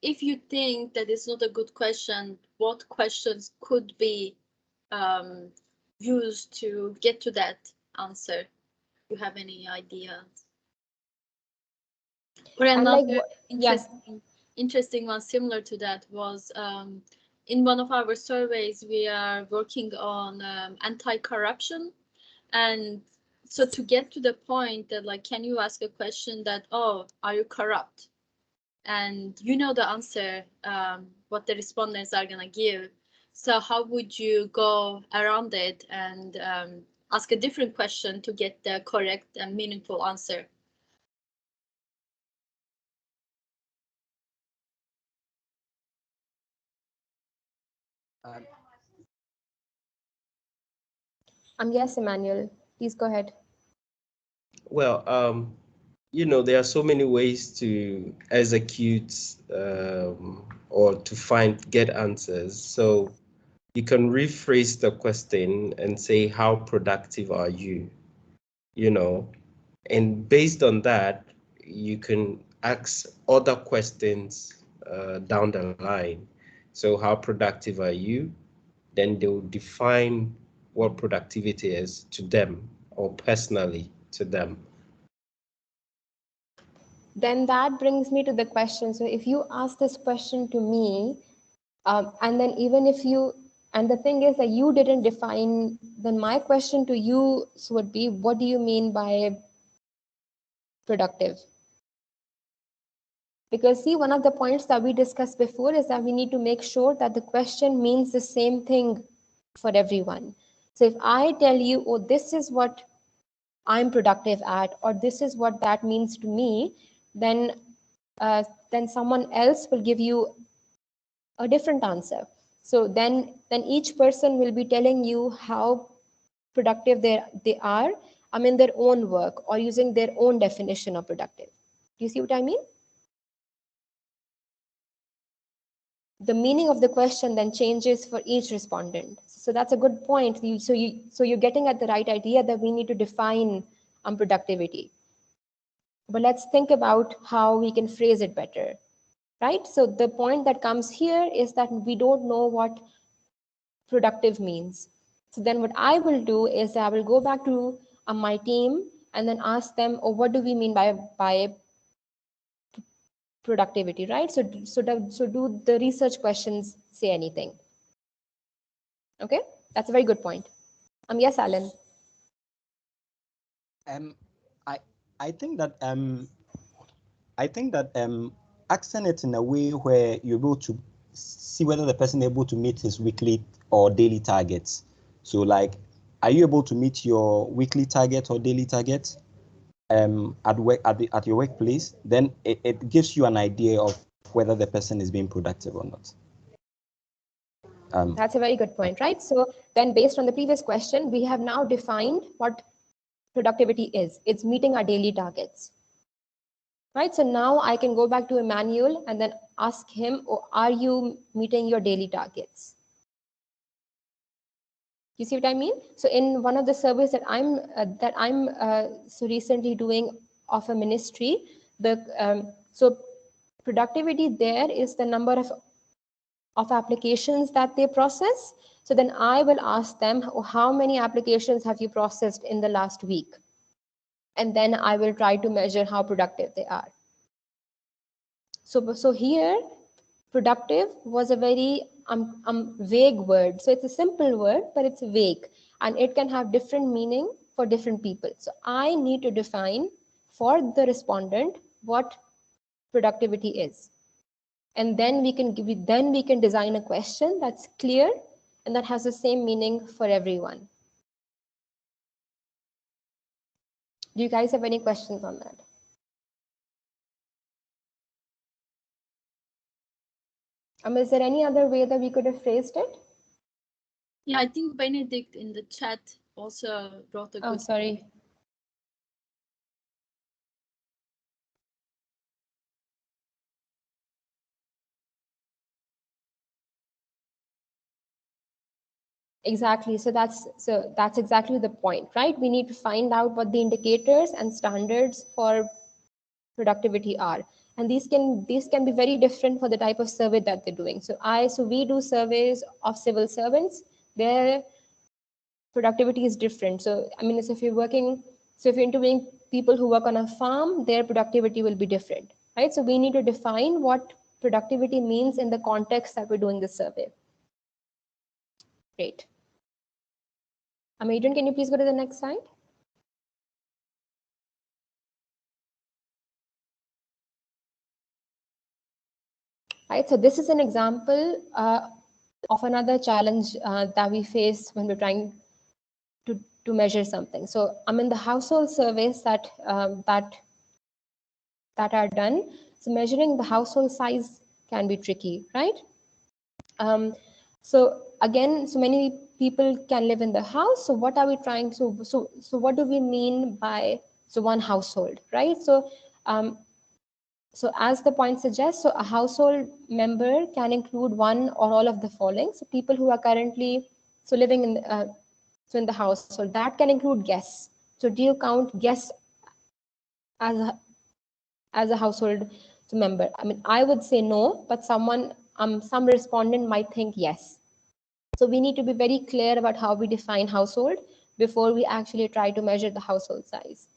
you think that it's not a good question, what questions could be used to get to that answer? Do you have any ideas? Or another interesting one similar to that was in one of our surveys, we are working on anti-corruption. And so to get to the point that, like, can you ask a question that, oh, are you corrupt? And you know the answer, what the respondents are going to give. So how would you go around it and ask a different question to get the correct and meaningful answer? Yes, Emmanuel, please go ahead. Well, there are so many ways to execute or to get answers. So you can rephrase the question and say, how productive are you? And based on that, you can ask other questions down the line. So how productive are you? Then they will define what productivity is to them or personally to them. Then that brings me to the question. So if you ask this question to me, and then even if you, and the thing is that you didn't define, then my question to you would be, what do you mean by productive? Because see, one of the points that we discussed before is that we need to make sure that the question means the same thing for everyone. So if I tell you, oh, this is what I'm productive at, or this is what that means to me, then someone else will give you a different answer. So then each person will be telling you how productive they are, in their own work or using their own definition of productive. Do you see what I mean? The meaning of the question then changes for each respondent. So that's a good point. So you're getting at the right idea that we need to define productivity. But let's think about how we can phrase it better, right? So the point that comes here is that we don't know what productive means. So then what I will do is I will go back to my team and then ask them, oh, what do we mean by productivity, right? So do the research questions say anything? Okay, that's a very good point. Yes, Alan. I think that asking it in a way where you're able to see whether the person is able to meet his weekly or daily targets. So like, are you able to meet your weekly target or daily target at work at your workplace? Then it gives you an idea of whether the person is being productive or not. That's a very good point, right? So then based on the previous question, we have now defined what productivity is. It's meeting our daily targets. Right, so now I can go back to Emmanuel and then ask him, oh, are you meeting your daily targets? You see what I mean? So in one of the surveys that I'm so recently doing of a ministry, so productivity there is the number of applications that they process. So then I will ask them, oh, how many applications have you processed in the last week? and then I will try to measure how productive they are. So here, productive was a very vague word. So it's a simple word, but it's vague, and it can have different meaning for different people. So I need to define for the respondent what productivity is, and then we can design a question that's clear and that has the same meaning for everyone. Do you guys have any questions on that? Is there any other way that we could have phrased it? Yeah, I think Benedict in the chat also brought a good. Oh, sorry. Exactly. So that's exactly the point, right? We need to find out what the indicators and standards for productivity are, and these can be very different for the type of survey that they're doing. So we do surveys of civil servants. Their productivity is different. So I mean, if you're interviewing people who work on a farm, their productivity will be different, right? So we need to define what productivity means in the context that we're doing the survey. Great. Adrian, can you please go to the next slide? Right, so this is an example of another challenge that we face when we're trying to measure something. So I'm in the household surveys that are done. So measuring the household size can be tricky, right? So again, so many people can live in the house. So what are we trying to? So what do we mean by one household, right? So as the point suggests, so a household member can include one or all of the following. So people who are currently living in the household, that can include guests. So do you count guests as a household member? I mean, I would say no, but some respondent might think yes. So we need to be very clear about how we define household before we actually try to measure the household size,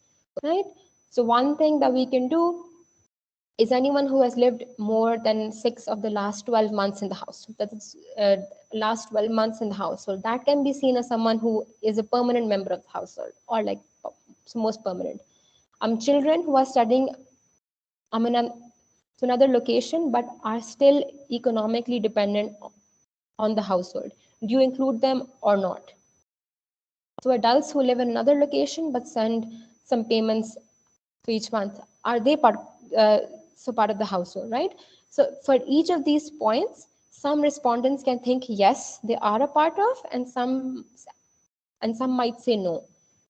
right? So one thing that we can do is anyone who has lived more than 6 of the last 12 months in the house. That is last 12 months in the household. That can be seen as someone who is a permanent member of the household, or like most permanent. Children who are studying in another location but are still economically dependent on the household. Do you include them or not? So adults who live in another location but send some payments for each month, are they part of the household, right? So for each of these points, some respondents can think yes, they are a part of, and some might say no.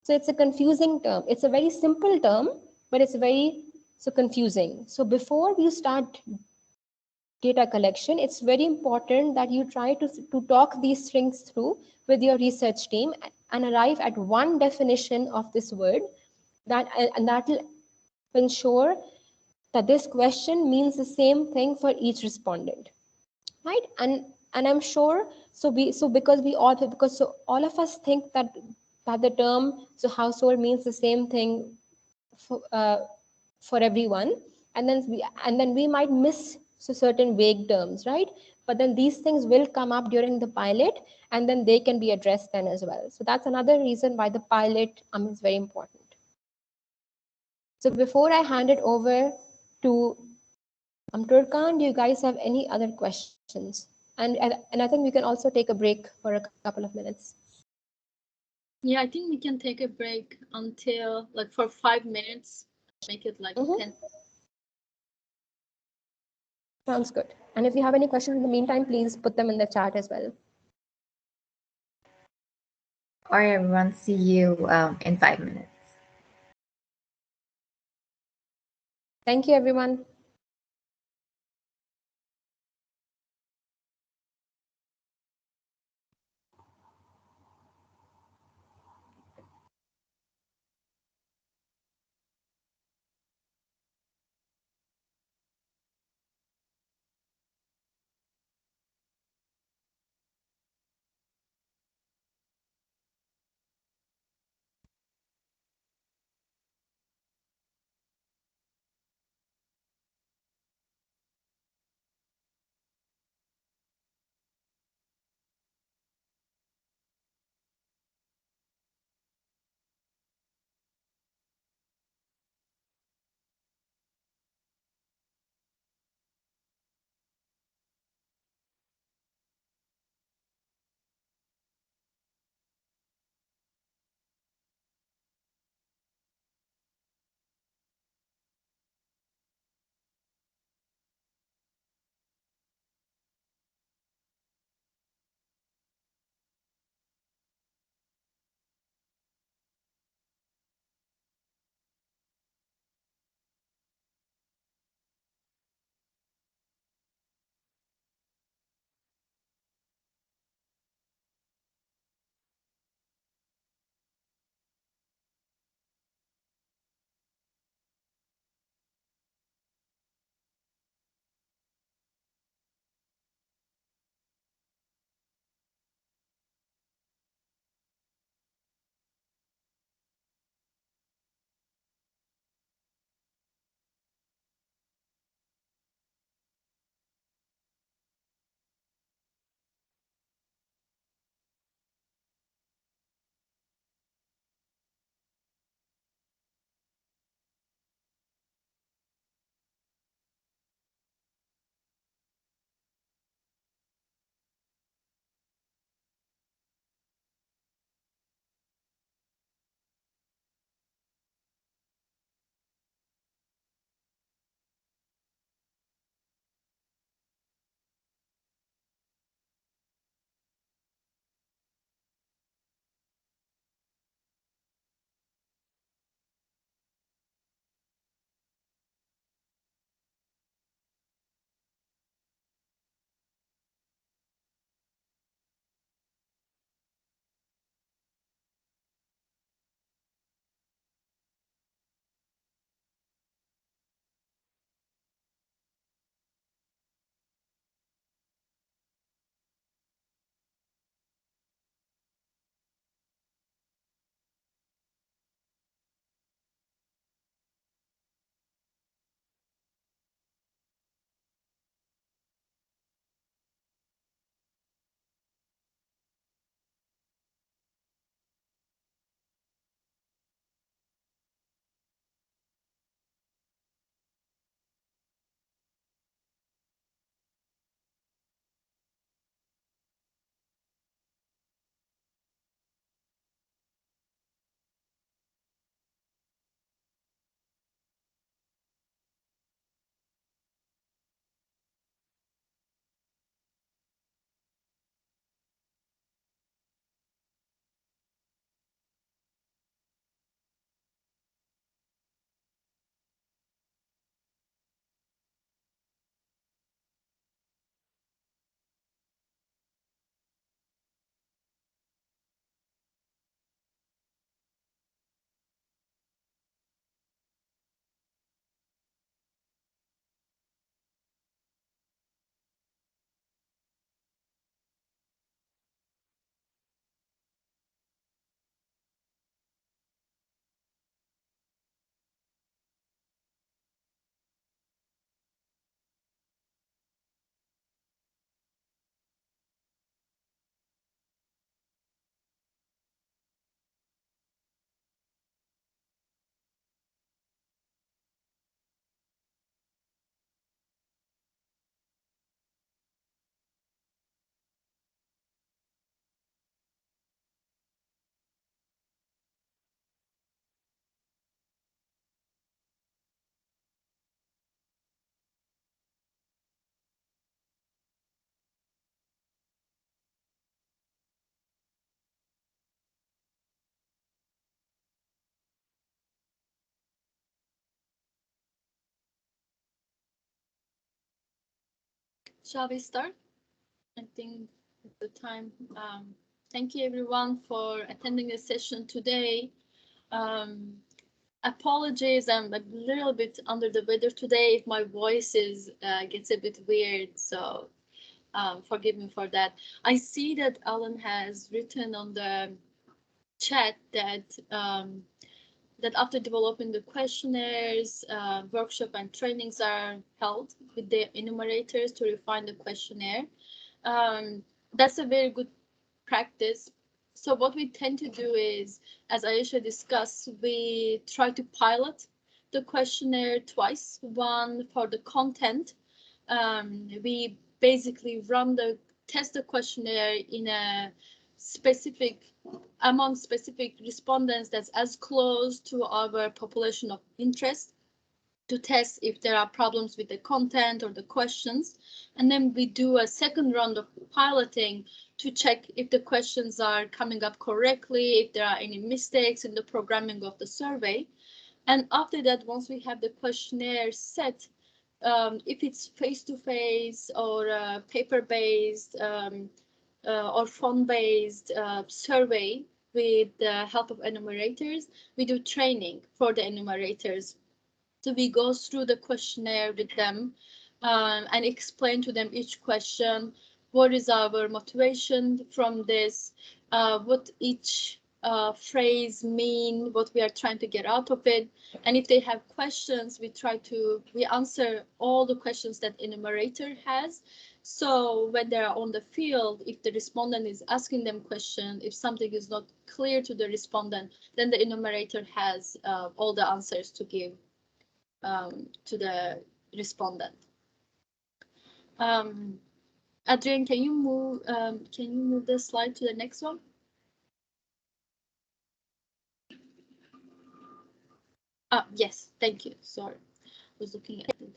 So it's a confusing term. It's a very simple term, but it's very confusing. So before you start data collection, it's very important that you try to talk these things through with your research team and arrive at one definition of this word that will ensure that this question means the same thing for each respondent, right? And I'm sure because all of us think that the term household means the same thing for everyone, and then we might miss certain vague terms, right? But then these things will come up during the pilot, and then they can be addressed then as well. So that's another reason why the pilot is very important. So before I hand it over to Turkan, do you guys have any other questions? And I think we can also take a break for a couple of minutes. Yeah, I think we can take a break until for 5 minutes. Make it 10. Sounds good. And if you have any questions in the meantime, please put them in the chat as well. All right, everyone. See you in 5 minutes. Thank you, everyone. Shall we start? I think it's the time. Thank you everyone for attending the session today. Apologies, I'm a little bit under the weather today. If my voice gets a bit weird, so forgive me for that. I see that Alan has written on the chat that that after developing the questionnaires, workshop and trainings are held with the enumerators to refine the questionnaire. That's a very good practice. So what we tend to do is, as Ayesha discussed, we try to pilot the questionnaire twice. One for the content. We basically test the questionnaire in a among specific respondents that's as close to our population of interest, to test if there are problems with the content or the questions. And then we do a second round of piloting to check if the questions are coming up correctly, if there are any mistakes in the programming of the survey. And after that, once we have the questionnaire set, if it's face-to-face or paper-based or phone-based survey with the help of enumerators, we do training for the enumerators. So we go through the questionnaire with them and explain to them each question, what is our motivation from this, what each phrase mean, what we are trying to get out of it. And if they have questions, we answer all the questions that enumerator has. So when they're on the field, if the respondent is asking them question, if something is not clear to the respondent, then the enumerator has all the answers to give to the respondent. Adrian, can you move the slide to the next one? Yes, thank you. Sorry, I was looking at it.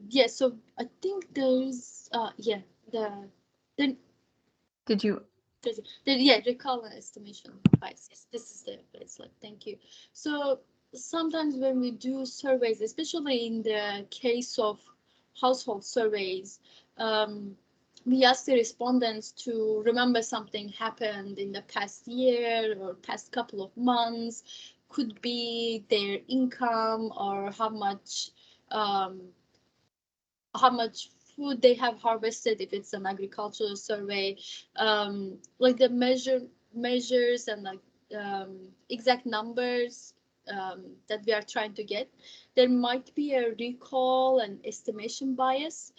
Yeah, so I think there's Did you? Recall and estimation bias. This is the slide. Thank you. So sometimes when we do surveys, especially in the case of household surveys, we ask the respondents to remember something happened in the past year or past couple of months. Could be their income or how much food they have harvested if it's an agricultural survey, like the measures and like exact numbers that we are trying to get. There might be a recall and estimation bias.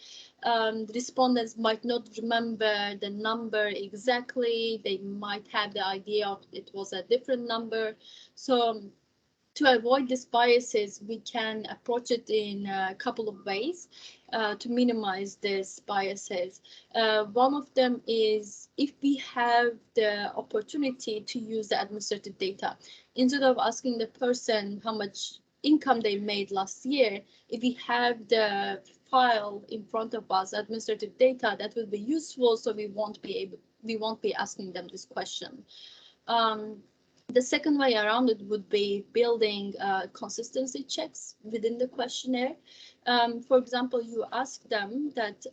The respondents might not remember the number exactly. They might have the idea of it was a different number. So to avoid these biases, we can approach it in a couple of ways to minimize these biases. One of them is if we have the opportunity to use the administrative data, instead of asking the person how much income they made last year, if we have the file in front of us, administrative data, that will be useful. So we won't be asking them this question. The second way around it would be building consistency checks within the questionnaire. For example, you ask them that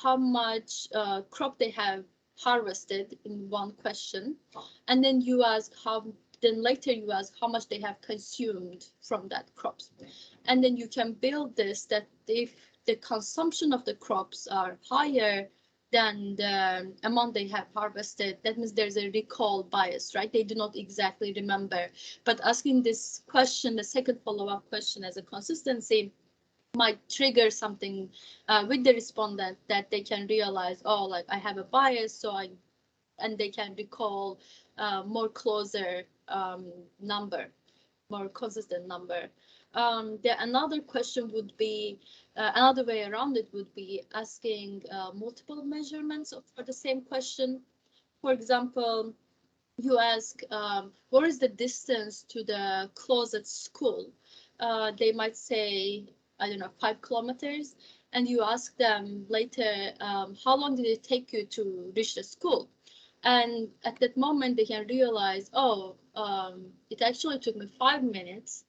how much crop they have harvested in one question, and then you ask later you ask how much they have consumed from that crops. And then you can build this that if the consumption of the crops are higher than the amount they have harvested, that means there's a recall bias, right? They do not exactly remember. But asking this question, the second follow-up question as a consistency, might trigger something with the respondent that they can realize, oh, like I have a bias, and they can recall more closer number, more consistent number. Another question would be, another way around it would be asking multiple measurements for the same question. For example, you ask, what is the distance to the closest school? They might say, I don't know, 5 kilometers. And you ask them later, how long did it take you to reach the school? And at that moment, they can realize, oh, it actually took me 5 minutes.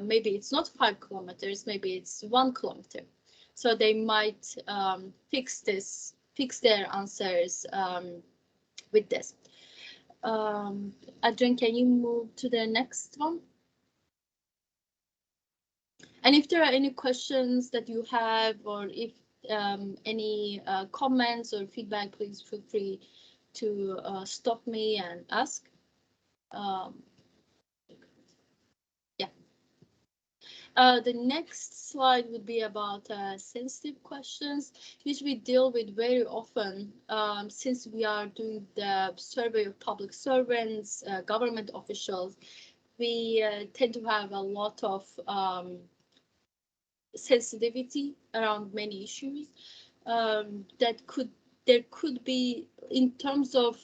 Maybe it's not 5 kilometers, maybe it's 1 kilometer. So they might fix their answers with this. Adrian, can you move to the next one? And if there are any questions that you have, or if any comments or feedback, please feel free to stop me and ask. Yeah. The next slide would be about sensitive questions, which we deal with very often since we are doing the survey of public servants, government officials. We tend to have a lot of sensitivity around many issues there could be, in terms of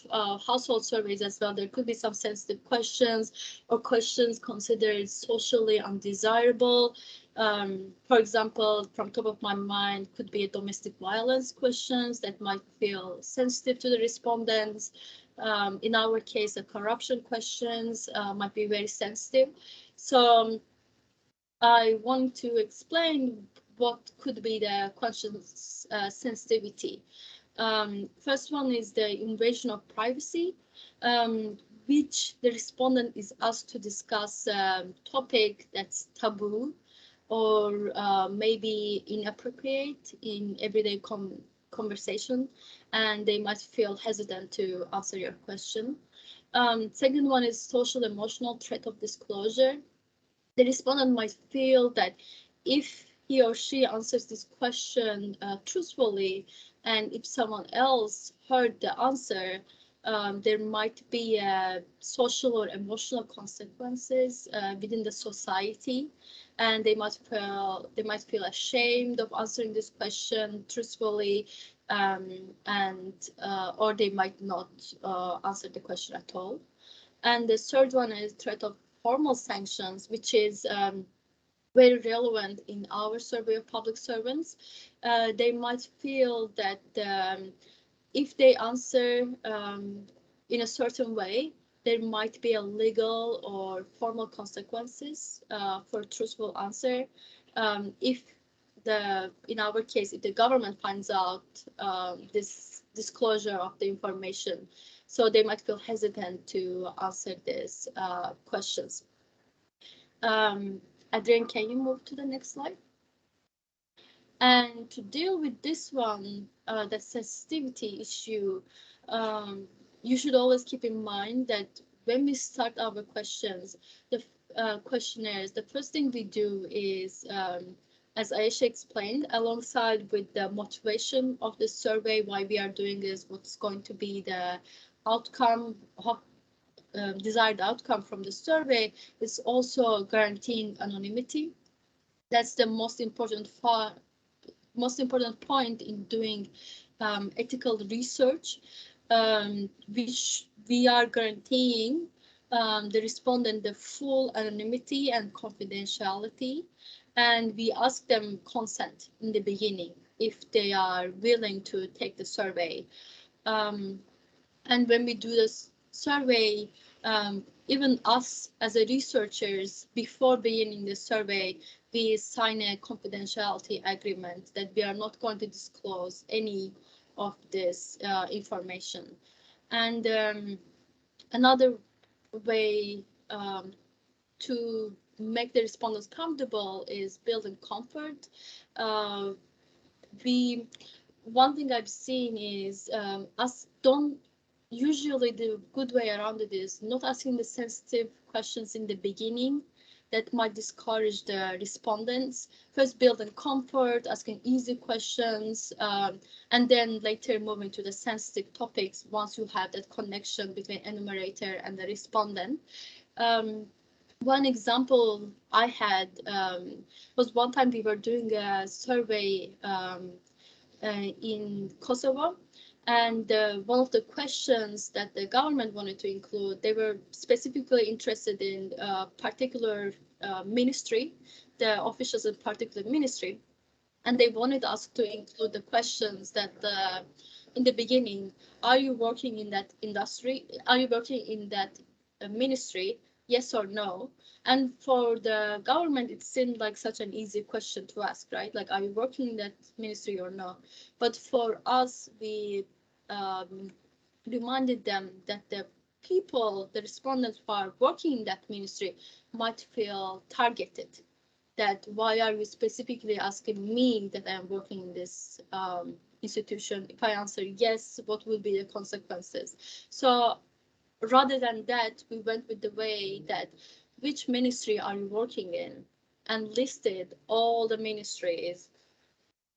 household surveys as well, there could be some sensitive questions or questions considered socially undesirable. For example, from top of my mind could be a domestic violence questions that might feel sensitive to the respondents. In our case, the corruption questions might be very sensitive. So I want to explain what could be the questions sensitivity. First one is the invasion of privacy, which the respondent is asked to discuss a topic that's taboo or maybe inappropriate in everyday conversation, and they might feel hesitant to answer your question. Second one is social emotional threat of disclosure. The respondent might feel that if he or she answers this question truthfully, and if someone else heard the answer, there might be social or emotional consequences within the society, and they might feel ashamed of answering this question truthfully, and or they might not answer the question at all. And the third one is threat of formal sanctions, which is very relevant in our survey of public servants. They might feel that if they answer in a certain way, there might be a legal or formal consequences for truthful answer. If in our case, if the government finds out this disclosure of the information, so they might feel hesitant to answer these questions. Adrian, can you move to the next slide? And to deal with this one, the sensitivity issue, you should always keep in mind that when we start our questions, the questionnaires, the first thing we do is, as Ayesha explained, alongside with the motivation of the survey, why we are doing this, what's going to be the outcome, desired outcome from the survey, is also guaranteeing anonymity. That's the most important point in doing ethical research, which we are guaranteeing the respondent the full anonymity and confidentiality, and we ask them consent in the beginning if they are willing to take the survey. And when we do this survey, even us as a researchers, before beginning the survey, we sign a confidentiality agreement that we are not going to disclose any of this information. And another way to make the respondents comfortable is building comfort. One thing I've seen is us don't usually the good way around it is not asking the sensitive questions in the beginning that might discourage the respondents. First building comfort, asking easy questions, and then later moving to the sensitive topics once you have that connection between enumerator and the respondent. One example I had was one time we were doing a survey in Kosovo, and one of the questions that the government wanted to include, they were specifically interested in a particular ministry, the officials in particular ministry, and they wanted us to include the questions that in the beginning, are you working in that industry? Are you working in that ministry? yes or no. And for the government, it seemed like such an easy question to ask, right? Like, are you working in that ministry or no? But for us, we reminded them that the people, the respondents who are working in that ministry might feel targeted. That why are you specifically asking me that I am working in this institution? If I answer yes, what will be the consequences? So rather than that, we went with the way that which ministry are you working in, and listed all the ministries.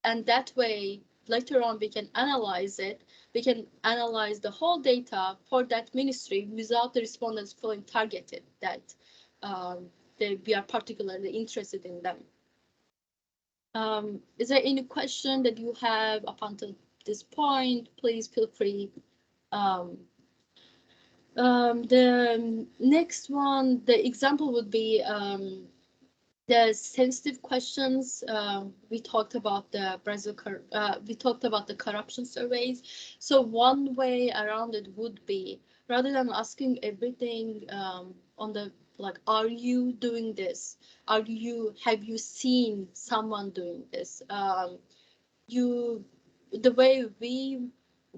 And that way, later on, we can analyze it. We can analyze the whole data for that ministry without the respondents feeling targeted, that we are particularly interested in them. Is there any question that you have up until this point? Please feel free. The next one, the example would be the sensitive questions. We talked about the we talked about the corruption surveys. So one way around it would be, rather than asking everything on the, like, are you doing this? Have you seen someone doing this? The way we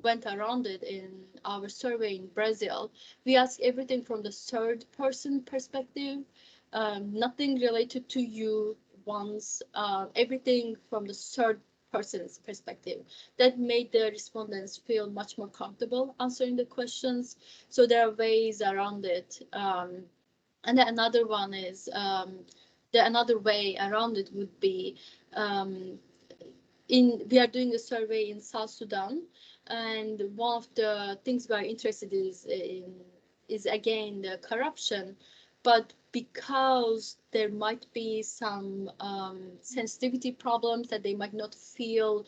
went around it in our survey in Brazil, we asked everything from the third person perspective, nothing related to you once, everything from the third person's perspective. That made the respondents feel much more comfortable answering the questions. So there are ways around it. And then another one is, another way around it would be, we are doing a survey in South Sudan, and one of the things we are interested is again the corruption, but because there might be some sensitivity problems that they might not feel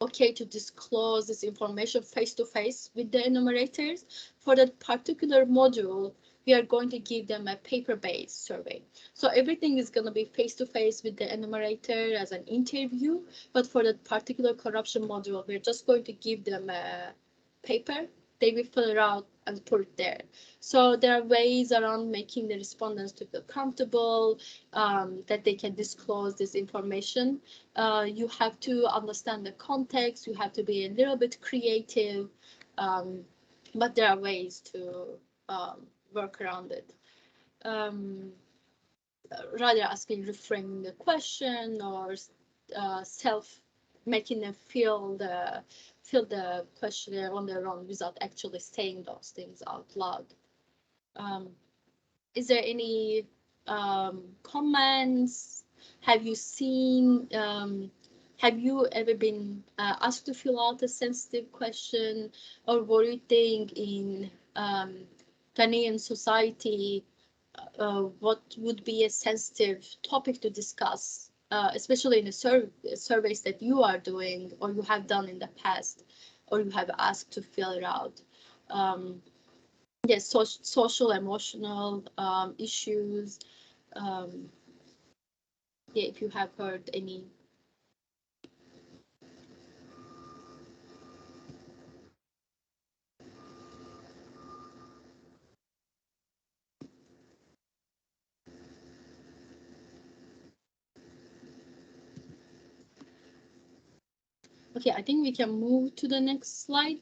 okay to disclose this information face to face with the enumerators, for that particular module, we are going to give them a paper-based survey. So everything is going to be face-to-face with the enumerator as an interview, but for that particular corruption module, we're just going to give them a paper. They will fill it out and put it there. So there are ways around making the respondents to feel comfortable, that they can disclose this information. You have to understand the context. You have to be a little bit creative, but there are ways to work around it. Rather asking, reframing the question, or making them fill the questionnaire on their own without actually saying those things out loud. Is there any comments? Have you seen? Have you ever been asked to fill out a sensitive question, or were you think in Ghanaian society, what would be a sensitive topic to discuss, especially in the surveys that you are doing or you have done in the past, or you have asked to fill it out? Yes, social, emotional issues. Yeah, if you have heard any. Okay, I think we can move to the next slide.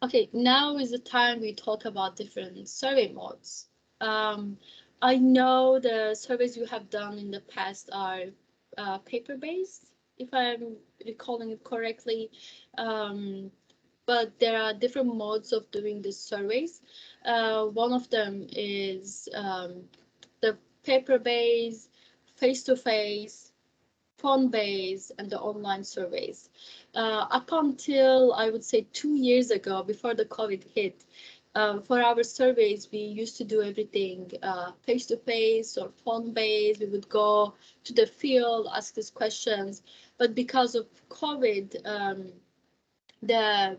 Okay, now is the time we talk about different survey modes. I know the surveys you have done in the past are paper-based, if I'm recalling it correctly. But there are different modes of doing these surveys. One of them is the paper-based, face-to-face, phone-based, and the online surveys. Up until, I would say, 2 years ago, before the COVID hit, for our surveys, we used to do everything face-to-face or phone-based. We would go to the field, ask these questions. But because of COVID, the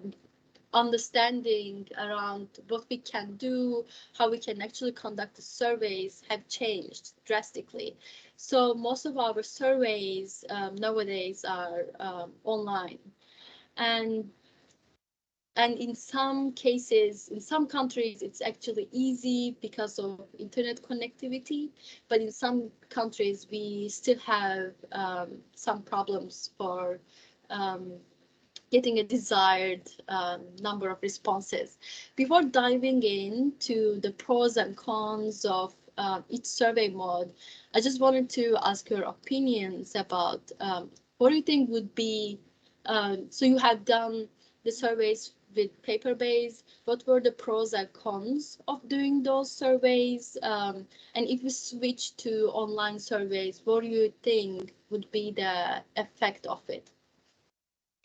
understanding around what we can do, how we can actually conduct the surveys have changed drastically. So most of our surveys nowadays are online. And And in some cases, in some countries, it's actually easy because of internet connectivity. But in some countries, we still have some problems for getting a desired number of responses. Before diving into the pros and cons of each survey mode, I just wanted to ask your opinions about what do you think would be, so you have done the surveys with paper-based, what were the pros and cons of doing those surveys? And if we switch to online surveys, what do you think would be the effect of it?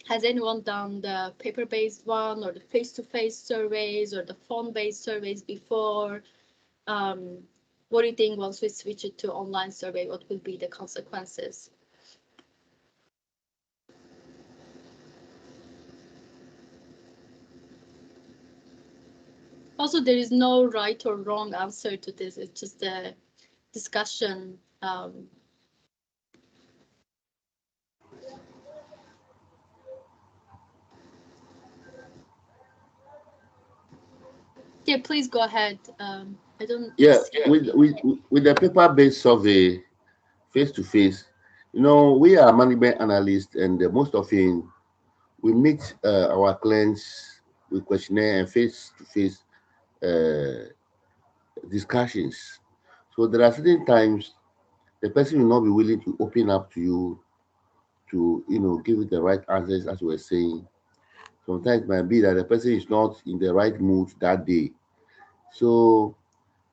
Has anyone done the paper-based one or the face-to-face surveys or the phone-based surveys before? What do you think once we switch it to online survey, what will be the consequences? Also, there is no right or wrong answer to this. It's just a discussion. Yeah, please go ahead. I don't. Yeah, with the paper-based survey, face to face, we are management analysts, and most often we meet our clients with questionnaire and face to face discussions. So there are certain times the person will not be willing to open up to you to give you the right answers, as we were saying. Sometimes it might be that the person is not in the right mood that day. So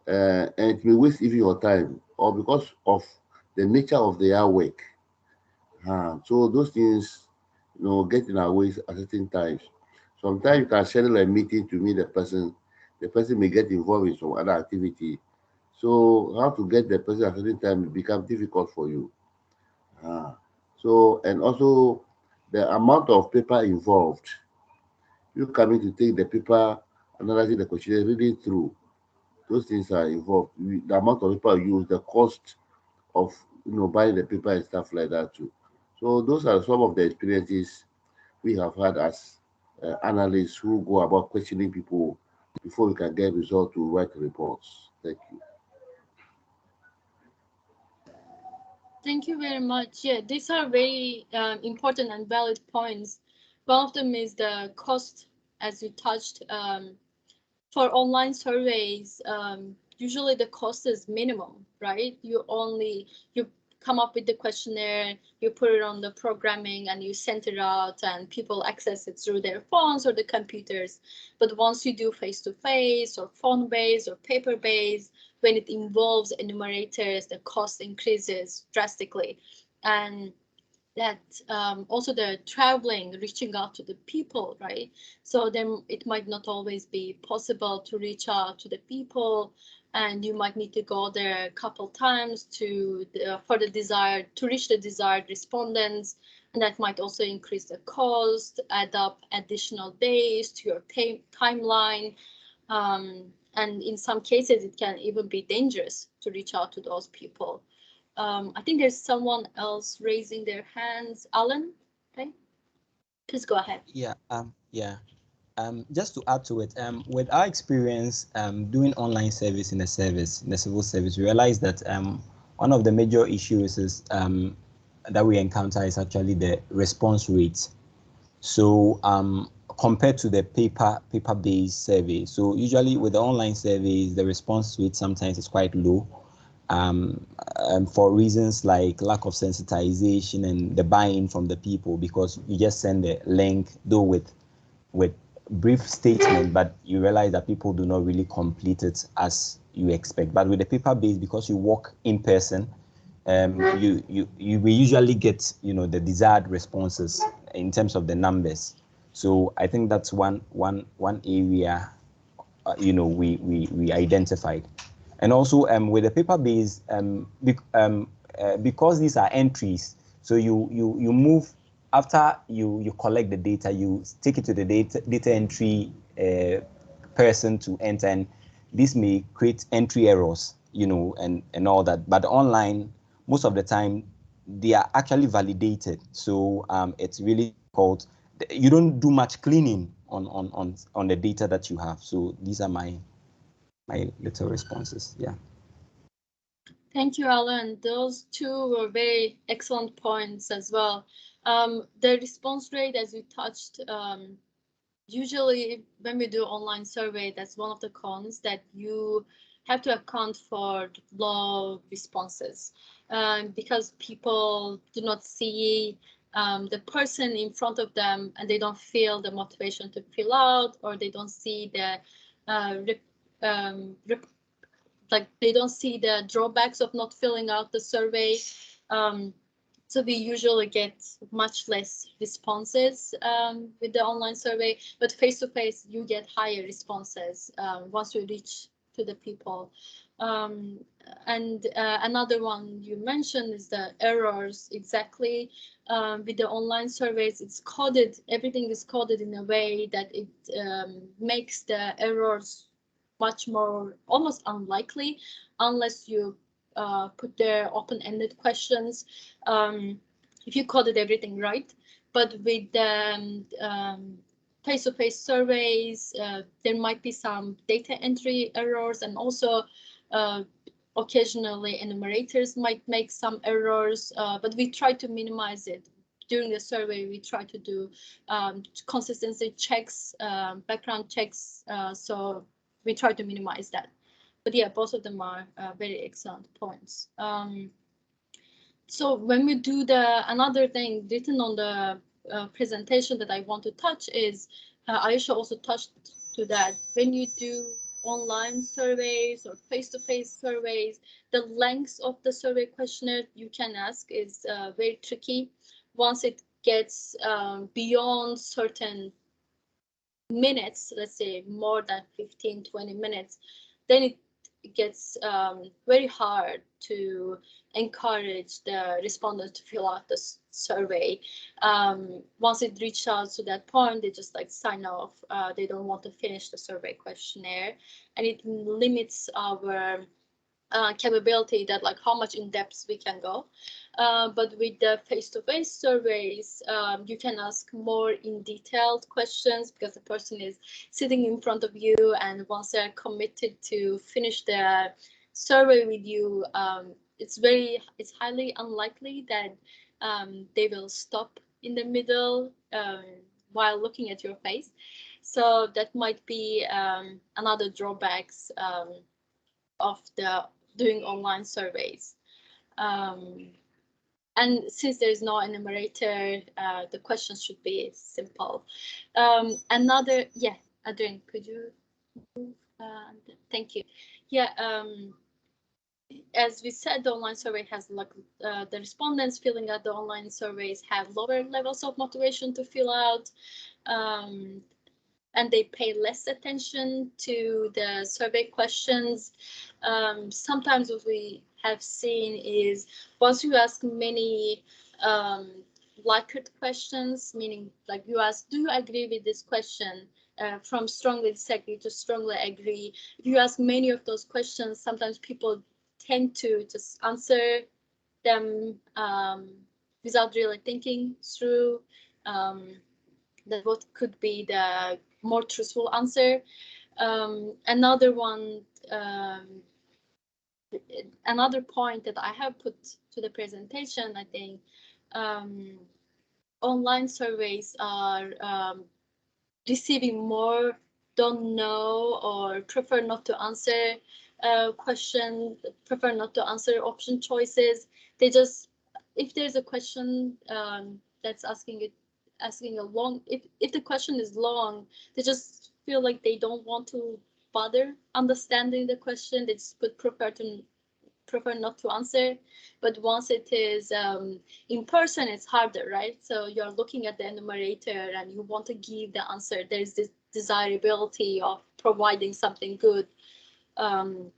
and it may waste even your time, or because of the nature of their work. So those things, get in our ways at certain times. Sometimes you can schedule a meeting to meet the person. The person may get involved in some other activity. So how to get the person at certain time become difficult for you. So, and also the amount of paper involved. You coming to take the paper, analyzing the questionnaire, reading through. Those things are involved. The amount of paper you use, the cost of buying the paper and stuff like that too. So those are some of the experiences we have had as analysts who go about questioning people before we can get results to write reports. Thank you. Thank you very much. Yeah, these are very important and valid points. One of them is the cost, as you touched. For online surveys, usually the cost is minimum, right? You come up with the questionnaire, you put it on the programming, and you send it out, and people access it through their phones or the computers. But once you do face-to-face or phone-based or paper-based, when it involves enumerators, the cost increases drastically. And that also the traveling, reaching out to the people, right? So then it might not always be possible to reach out to the people, and you might need to go there a couple times to reach the desired respondents, and that might also increase the cost, add up additional days to your timeline, and in some cases it can even be dangerous to reach out to those people. I think there's someone else raising their hands. Alan, okay, please go ahead. Just to add to it, with our experience doing online service in the civil service, we realized that one of the major issues is that we encounter is actually the response rate. So compared to the paper-based survey, so usually with the online surveys, the response rate sometimes is quite low. For reasons like lack of sensitization and the buy-in from the people, because you just send a link, though with brief statement, but you realize that people do not really complete it as you expect. But with the paper-based, because you work in person, you will usually get the desired responses in terms of the numbers. So I think that's one area we identified. And also with the paper-based, because these are entries, so you move after you collect the data, you take it to the data entry person to enter, and this may create entry errors, and all that. But online, most of the time, they are actually validated. So it's really called. You don't do much cleaning on the data that you have. So these are my little responses. Yeah. Thank you, Alan. Those two were very excellent points as well. The response rate, as you touched, usually when we do online survey, that's one of the cons, that you have to account for low responses, because people do not see the person in front of them, and they don't feel the motivation to fill out, or they don't see the like they don't see the drawbacks of not filling out the survey. So we usually get much less responses with the online survey, but face-to-face you get higher responses once you reach to the people. And another one you mentioned is the errors. Exactly. With the online surveys, it's coded, everything is coded in a way that it makes the errors much more almost unlikely, unless you put their open-ended questions, if you coded everything right. But with the face-to-face surveys, there might be some data entry errors, and also occasionally enumerators might make some errors, but we try to minimize it. During the survey, we try to do consistency checks, background checks, so we try to minimize that. But yeah, both of them are very excellent points. So when we do another thing written on the presentation that I want to touch is, Ayesha also touched to that, when you do online surveys or face-to-face surveys, the length of the survey questionnaire you can ask is very tricky. Once it gets beyond certain minutes, let's say more than 15-20 minutes, then it gets very hard to encourage the respondents to fill out the survey. Once it reaches out to that point, they just like sign off. They don't want to finish the survey questionnaire, and it limits our capability, that like how much in depth we can go. But with the face-to-face surveys, you can ask more in detailed questions, because the person is sitting in front of you, and once they're committed to finish the survey with you, it's highly unlikely that they will stop in the middle while looking at your face. So that might be another drawbacks of the doing online surveys. And since there is no enumerator, the questions should be simple. Another, yeah, Adrian, could you move? Thank you. Yeah, as we said, the online survey has like the respondents filling out the online surveys have lower levels of motivation to fill out. And they pay less attention to the survey questions. Sometimes what we have seen is, once you ask many Likert questions, meaning like you ask, do you agree with this question? From strongly disagree to strongly agree. If you ask many of those questions, sometimes people tend to just answer them without really thinking through that what could be the more truthful answer. Another one, another point that I have put to the presentation, I think online surveys are receiving more don't know or prefer not to answer question, prefer not to answer option choices. They just, if there's a question that's asking a long, if the question is long, they just feel like they don't want to bother understanding the question. They just would prefer not to answer. But once it is in person, it's harder, right? So you're looking at the enumerator and you want to give the answer. There's this desirability of providing something good. And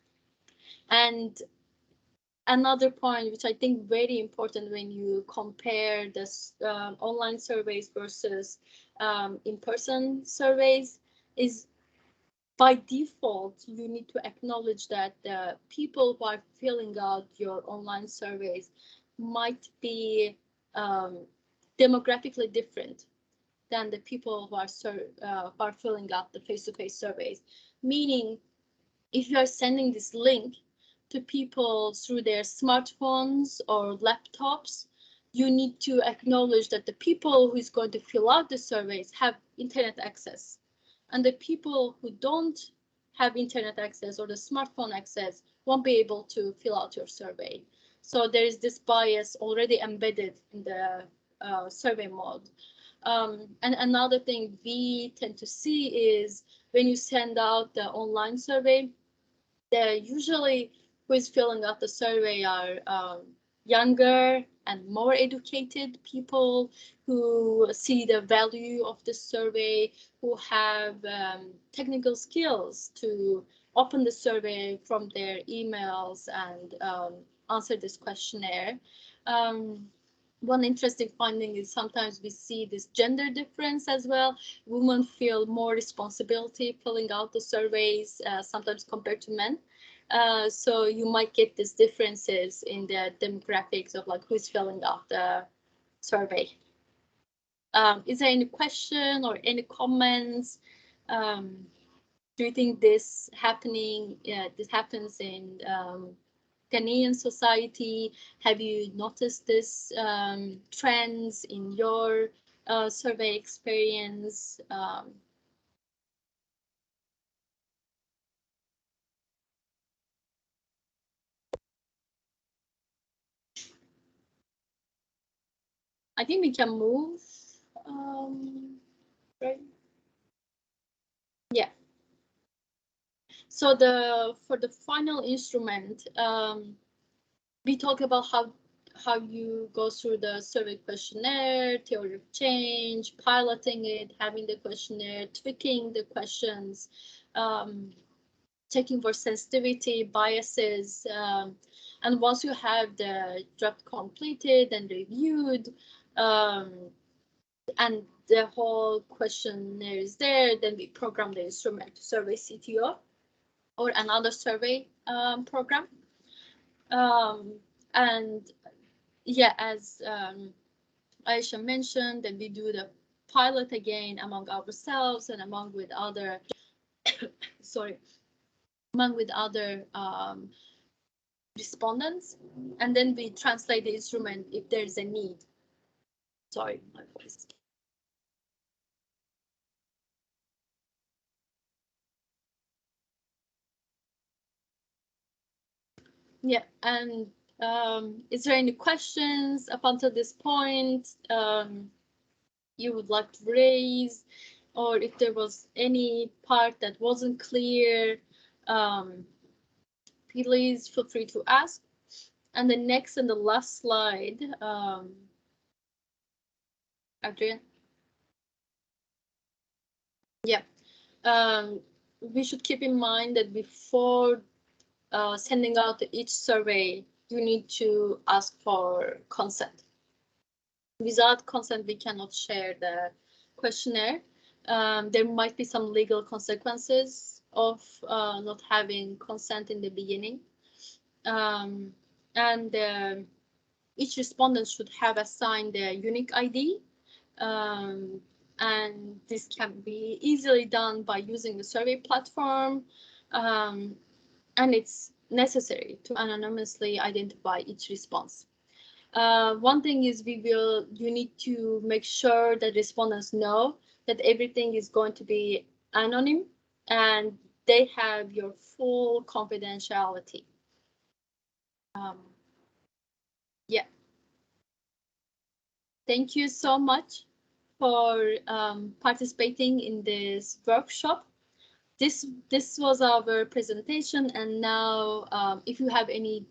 another point, which I think very important when you compare this online surveys versus in-person surveys, is by default, you need to acknowledge that the people who are filling out your online surveys might be demographically different. than the people who are filling out the face-to-face surveys. Meaning, if you are sending this link to people through their smartphones or laptops, you need to acknowledge that the people who is going to fill out the surveys have internet access. And the people who don't have internet access or the smartphone access won't be able to fill out your survey. So there is this bias already embedded in the survey mode. And another thing we tend to see is when you send out the online survey, they usually who is filling out the survey are younger and more educated people who see the value of the survey, who have technical skills to open the survey from their emails and answer this questionnaire. One interesting finding is sometimes we see this gender difference as well. Women feel more responsibility filling out the surveys sometimes compared to men. So you might get these differences in the demographics of like who's filling out the survey. Is there any question or any comments? Do you think this happens in Ghanaian society? Have you noticed this trends in your survey experience? I think we can move, right? Yeah. So for the final instrument, we talk about how you go through the survey questionnaire, theory of change, piloting it, having the questionnaire, tweaking the questions, checking for sensitivity, biases, and once you have the draft completed and reviewed, and the whole questionnaire is there, then we program the instrument to survey CTO or another survey program. And yeah, as Ayesha mentioned, then we do the pilot again among ourselves and among with other, sorry, among with other respondents, and then we translate the instrument if there's a need. Sorry, my voice. Yeah, and is there any questions up until this point you would like to raise, or if there was any part that wasn't clear, please feel free to ask. And the next and the last slide, Adrian. Yeah, we should keep in mind that before sending out each survey, you need to ask for consent. Without consent, we cannot share the questionnaire. There might be some legal consequences of not having consent in the beginning. And each respondent should have assigned their unique ID. And this can be easily done by using the survey platform. And it's necessary to anonymously identify each response. One thing is you need to make sure that respondents know that everything is going to be anonym and they have your full confidentiality. Yeah. Thank you so much for participating in this workshop. This was our presentation, and now if you have any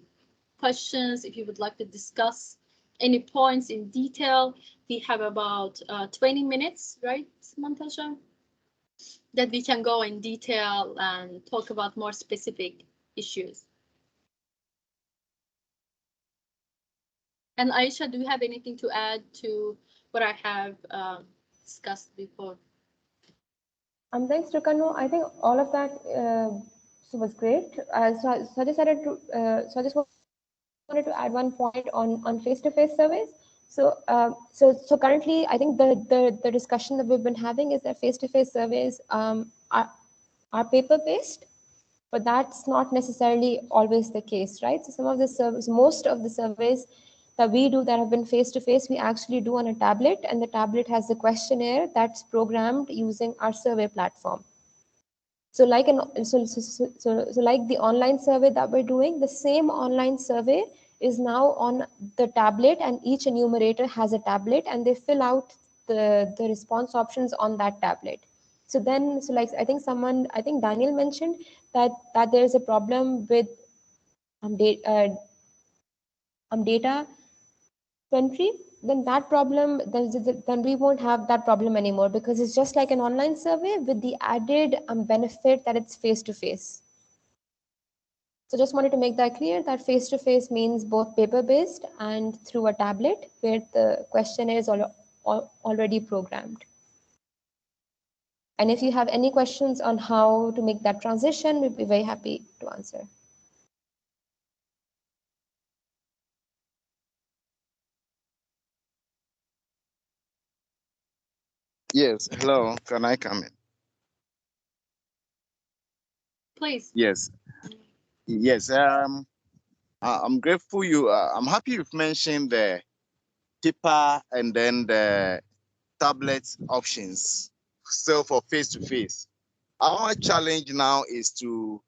questions, if you would like to discuss any points in detail, we have about 20 minutes, right, Montasha? That we can go in detail and talk about more specific issues. And Ayesha, do you have anything to add to what I have discussed before? Thanks, Turkan. No, I think all of that was great. So I just wanted to add one point on face-to-face surveys. So currently, I think the discussion that we've been having is that face-to-face surveys are paper-based, but that's not necessarily always the case, right? So some of the surveys, most of the surveys that we do that have been face-to-face, we actually do on a tablet, and the tablet has the questionnaire that's programmed using our survey platform. So like like the online survey that we're doing, the same online survey is now on the tablet, and each enumerator has a tablet, and they fill out the response options on that tablet. So then, so like I think Daniel mentioned that there is a problem with data entry. Then that problem, then we won't have that problem anymore, because it's just like an online survey with the added benefit that it's face to face. So just wanted to make that clear, that face to face means both paper based and through a tablet where the questionnaire is already programmed. And if you have any questions on how to make that transition, we'd be very happy to answer. Yes, hello. Can I come in? Please. Yes, yes. I'm grateful I'm happy you've mentioned the paper and then the tablet options still for face to face. Our challenge now is to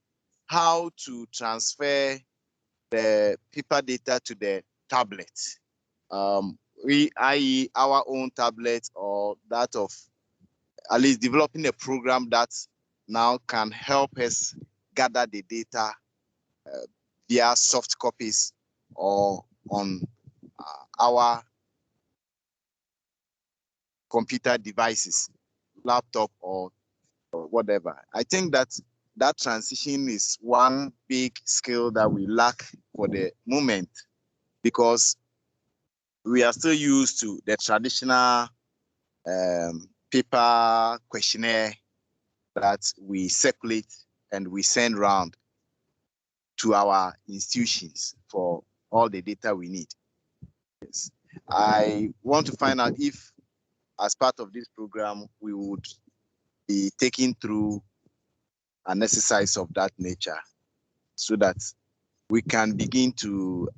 how to transfer the paper data to the tablet. I.e., our own tablet, or that of at least developing a program that now can help us gather the data via soft copies or on our computer devices, laptop or whatever. I think that transition is one big skill that we lack for the moment, because we are still used to the traditional paper questionnaire that we circulate and we send around to our institutions for all the data we need. Yes. I want to find out if, as part of this program, we would be taking through an exercise of that nature so that we can begin to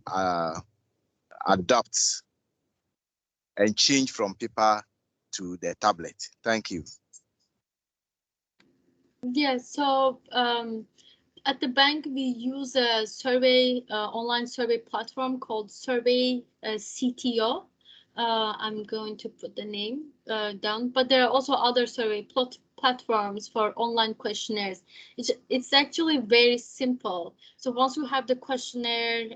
adapt and change from paper to the tablet. Thank you. Yes, so at the bank, we use a survey, online survey platform called Survey CTO. I'm going to put the name down, but there are also other survey platforms for online questionnaires. It's actually very simple. So once you have the questionnaire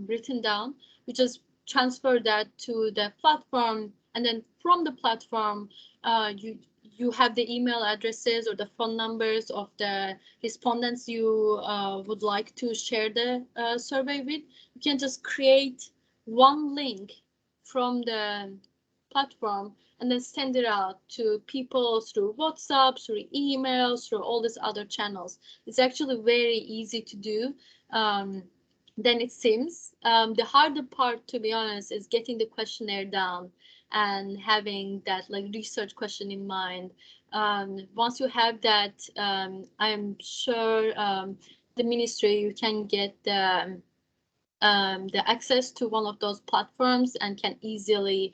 written down, you just transfer that to the platform, and then from the platform, you have the email addresses or the phone numbers of the respondents you would like to share the survey with. You can just create one link from the platform and then send it out to people through WhatsApp, through emails, through all these other channels. It's actually very easy to do than it seems. The harder part, to be honest, is getting the questionnaire down and having that like research question in mind. Once you have that, I'm sure the ministry, you can get the access to one of those platforms and can easily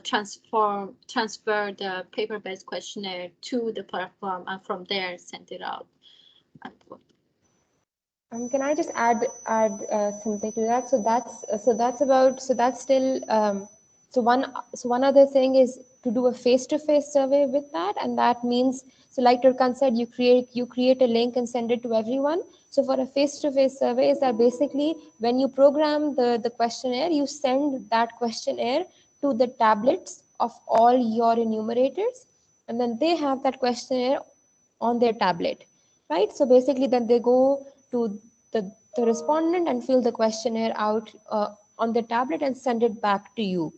transfer the paper-based questionnaire to the platform, and from there send it out. Can I just add something to that? That's still one other thing is to do a face-to-face survey with that, and that means, so like Turkan said, you create a link and send it to everyone. So for a face-to-face survey, is that basically when you program the questionnaire, you send that questionnaire to the tablets of all your enumerators, and then they have that questionnaire on their tablet, right? So basically then they go to the respondent and fill the questionnaire out on the tablet and send it back to you.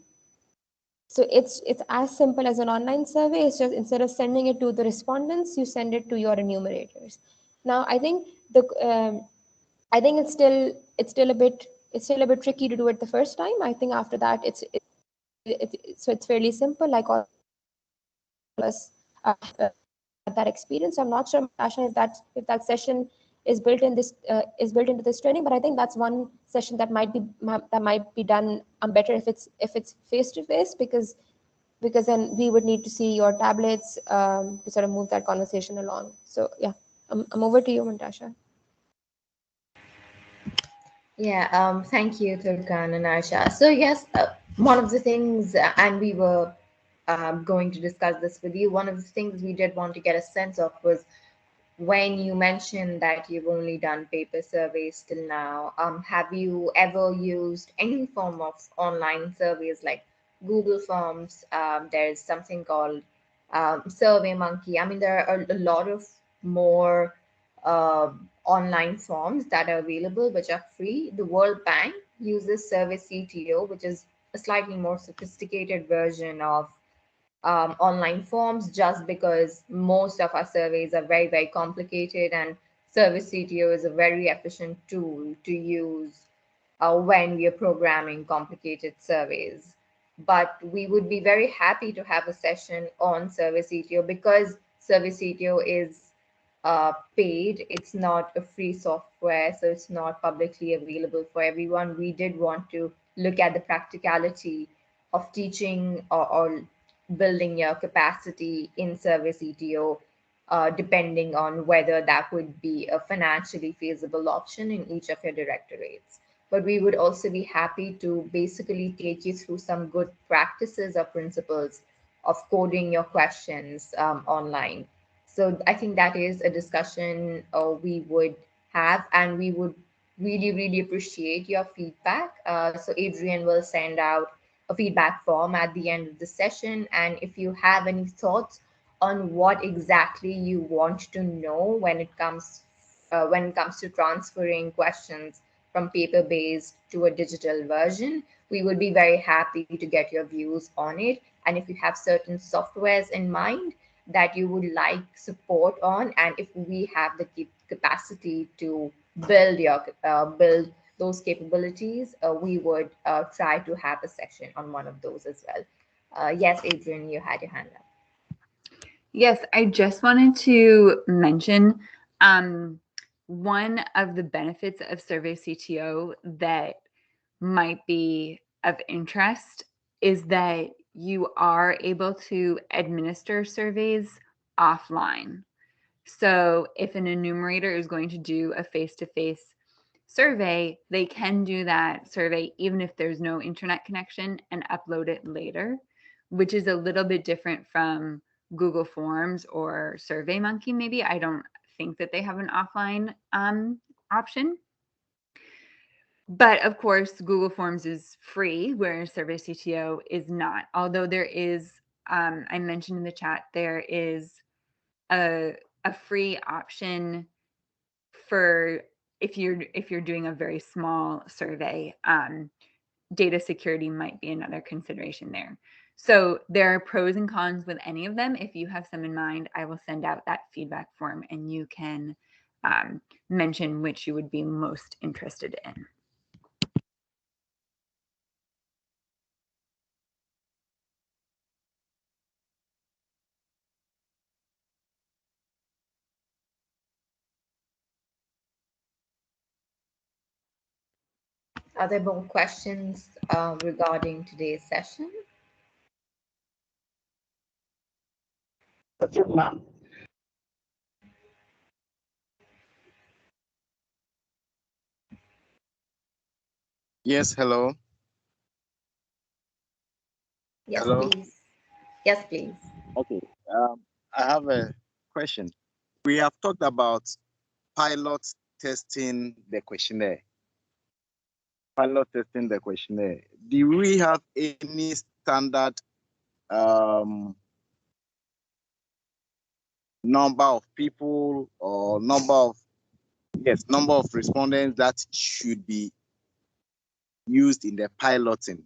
So it's as simple as an online survey. It's just instead of sending it to the respondents, you send it to your enumerators. Now I think it's still a bit tricky to do it the first time. I think after that it's so it's fairly simple, like all us had that experience. So I'm not sure, Natasha, if that session is built in this is built into this training, but I think that's one session that might be done better if it's face to face, because then we would need to see your tablets to sort of move that conversation along. So yeah, I'm over to you, Natasha. Yeah, thank you, Turkan and Ayesha. So yes, one of the things, and we were going to discuss this with you. One of the things we did want to get a sense of was when you mentioned that you've only done paper surveys till now. Have you ever used any form of online surveys like Google Forms? There's something called Survey Monkey. I mean, there are a lot of more online forms that are available, which are free. The World Bank uses Survey CTO, which is a slightly more sophisticated version of online forms, just because most of our surveys are very, very complicated, and Service CTO is a very efficient tool to use when we are programming complicated surveys. But we would be very happy to have a session on Service CTO, because Service CTO is paid. It's not a free software, so it's not publicly available for everyone. We did want to look at the practicality of teaching or building your capacity in Service ETO, depending on whether that would be a financially feasible option in each of your directorates. But we would also be happy to basically take you through some good practices or principles of coding your questions online. So I think that is a discussion we would have, and we would really, really appreciate your feedback. So Adrian will send out a feedback form at the end of the session. And if you have any thoughts on what exactly you want to know when it comes to transferring questions from paper-based to a digital version, we would be very happy to get your views on it. And if you have certain softwares in mind that you would like support on, and if we have the capacity to build those capabilities, we would try to have a section on one of those as well. Yes, Adrian, you had your hand up. Yes, I just wanted to mention one of the benefits of Survey CTO that might be of interest is that you are able to administer surveys offline. So if an enumerator is going to do a face-to-face survey, they can do that survey even if there's no internet connection and upload it later, which is a little bit different from Google Forms or SurveyMonkey. Maybe I don't think that they have an offline option. But of course, Google Forms is free, whereas Survey CTO is not. Although there is, I mentioned in the chat, there is a free option for if you're doing a very small survey. Data security might be another consideration there. So there are pros and cons with any of them. If you have some in mind, I will send out that feedback form and you can mention which you would be most interested in. Are there more questions regarding today's session? Yes, hello. Yes, Hello. please. Yes, please. Okay. I have a question. We have talked about pilot testing the questionnaire. Pilot testing the questionnaire. Do we have any standard number of people or number of respondents that should be used in the piloting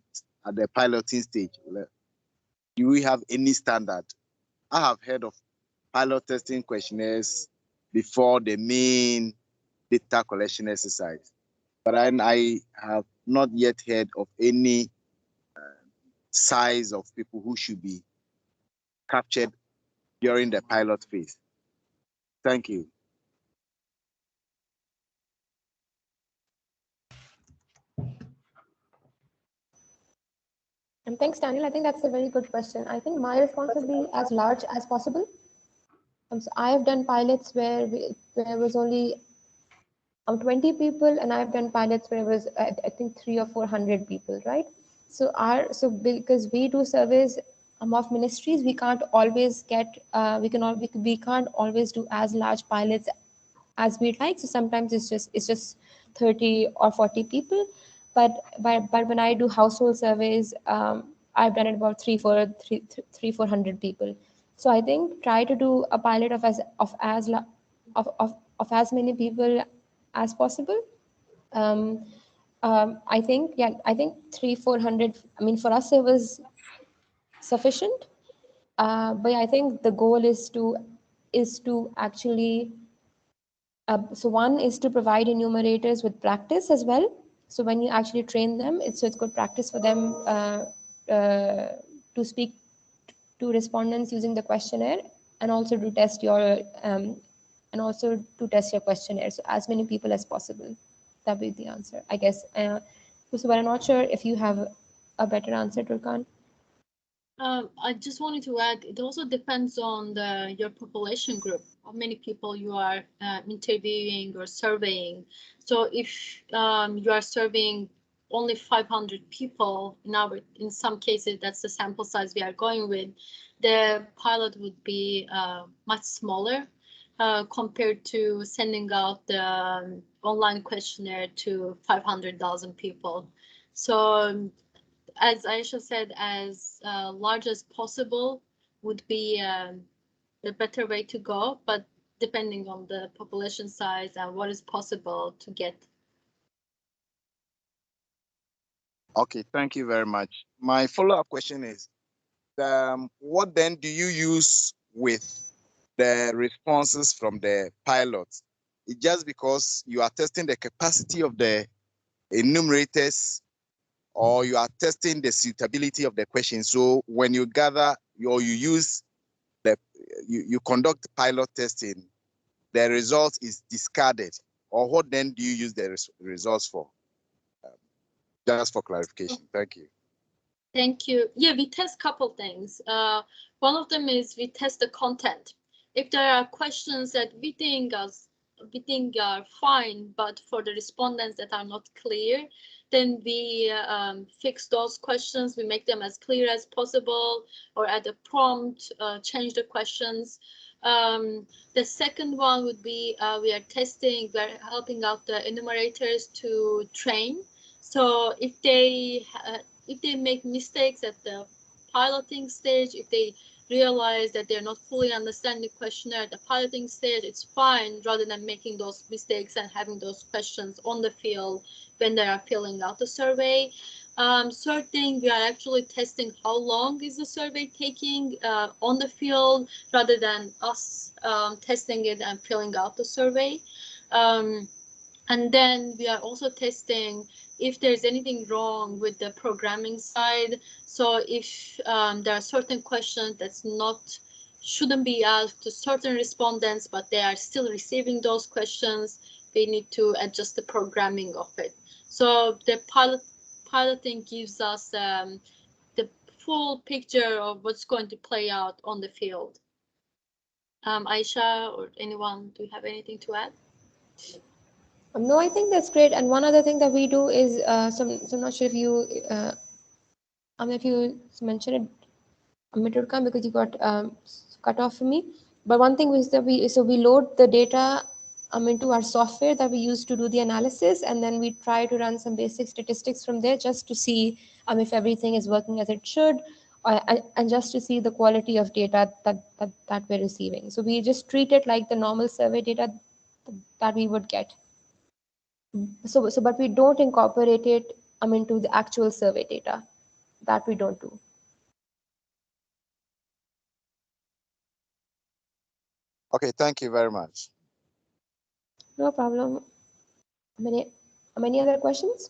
at the piloting stage? Do we have any standard? I have heard of pilot testing questionnaires before the main data collection exercise, but I have not yet heard of any size of people who should be captured during the pilot phase? Thank you. And thanks, Daniel. I think that's a very good question. I think my response would be as large as possible. So I have done pilots where there was only 20 people, and I've done pilots where it was I think 300 or 400 people, right? So because we do surveys of ministries, we can't always get we can't always do as large pilots as we'd like. So sometimes it's just 30 or 40 people, but when I do household surveys, I've done it about 400 people. So I think try to do a pilot of as many people as possible. I think, yeah, I think 400. I mean, for us it was sufficient. But I think the goal is to actually so one is to provide enumerators with practice as well. So when you actually train them, it's good practice for them to speak to respondents using the questionnaire, and also to test your questionnaire. So as many people as possible. That would be the answer, I guess. So, but I'm not sure if you have a better answer, Turkan. I just wanted to add, it also depends on your population group, how many people you are interviewing or surveying. So if you are surveying only 500 people, in some cases, that's the sample size we are going with, the pilot would be much smaller compared to sending out the online questionnaire to 500,000 people. So as Ayesha said, as large as possible would be the better way to go, but depending on the population size and what is possible to get. Okay, thank you very much. My follow-up question is, what then do you use with the responses from the pilots? It's just because you are testing the capacity of the enumerators, or you are testing the suitability of the question. So when you gather or you conduct pilot testing, the result is discarded, or what then do you use the results for? Just for clarification. Thank you. Thank you. Yeah, we test a couple things. One of them is we test the content. If there are questions that we think are fine, but for the respondents that are not clear, then we fix those questions. We make them as clear as possible, or add a prompt, change the questions. The second one would be we are helping out the enumerators to train. So if they make mistakes at the piloting stage, if they realize that they're not fully understanding the questionnaire at the piloting stage, it's fine, rather than making those mistakes and having those questions on the field when they are filling out the survey. Third thing, we are actually testing how long is the survey taking on the field, rather than us testing it and filling out the survey. And then we are also testing if there's anything wrong with the programming side. So if there are certain questions that's shouldn't be asked to certain respondents, but they are still receiving those questions, we need to adjust the programming of it. So the piloting gives us the full picture of what's going to play out on the field. Ayesha or anyone, do you have anything to add? No, I think that's great. And one other thing that we do is, so I'm not sure if you mentioned it, Turkan, because you got cut off for me. But one thing is that we load the data into our software that we use to do the analysis, and then we try to run some basic statistics from there just to see if everything is working as it should, and just to see the quality of data that we're receiving. So we just treat it like the normal survey data that we would get. But we don't incorporate it into the actual survey data. That we don't do. Okay, thank you very much. No problem. Many other questions?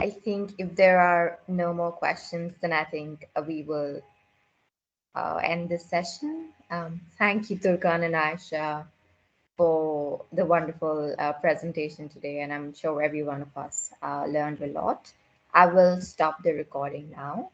I think if there are no more questions, then I think we will end this session. Thank you, Turkan and Ayesha, for the wonderful presentation today, and I'm sure every one of us learned a lot. I will stop the recording now.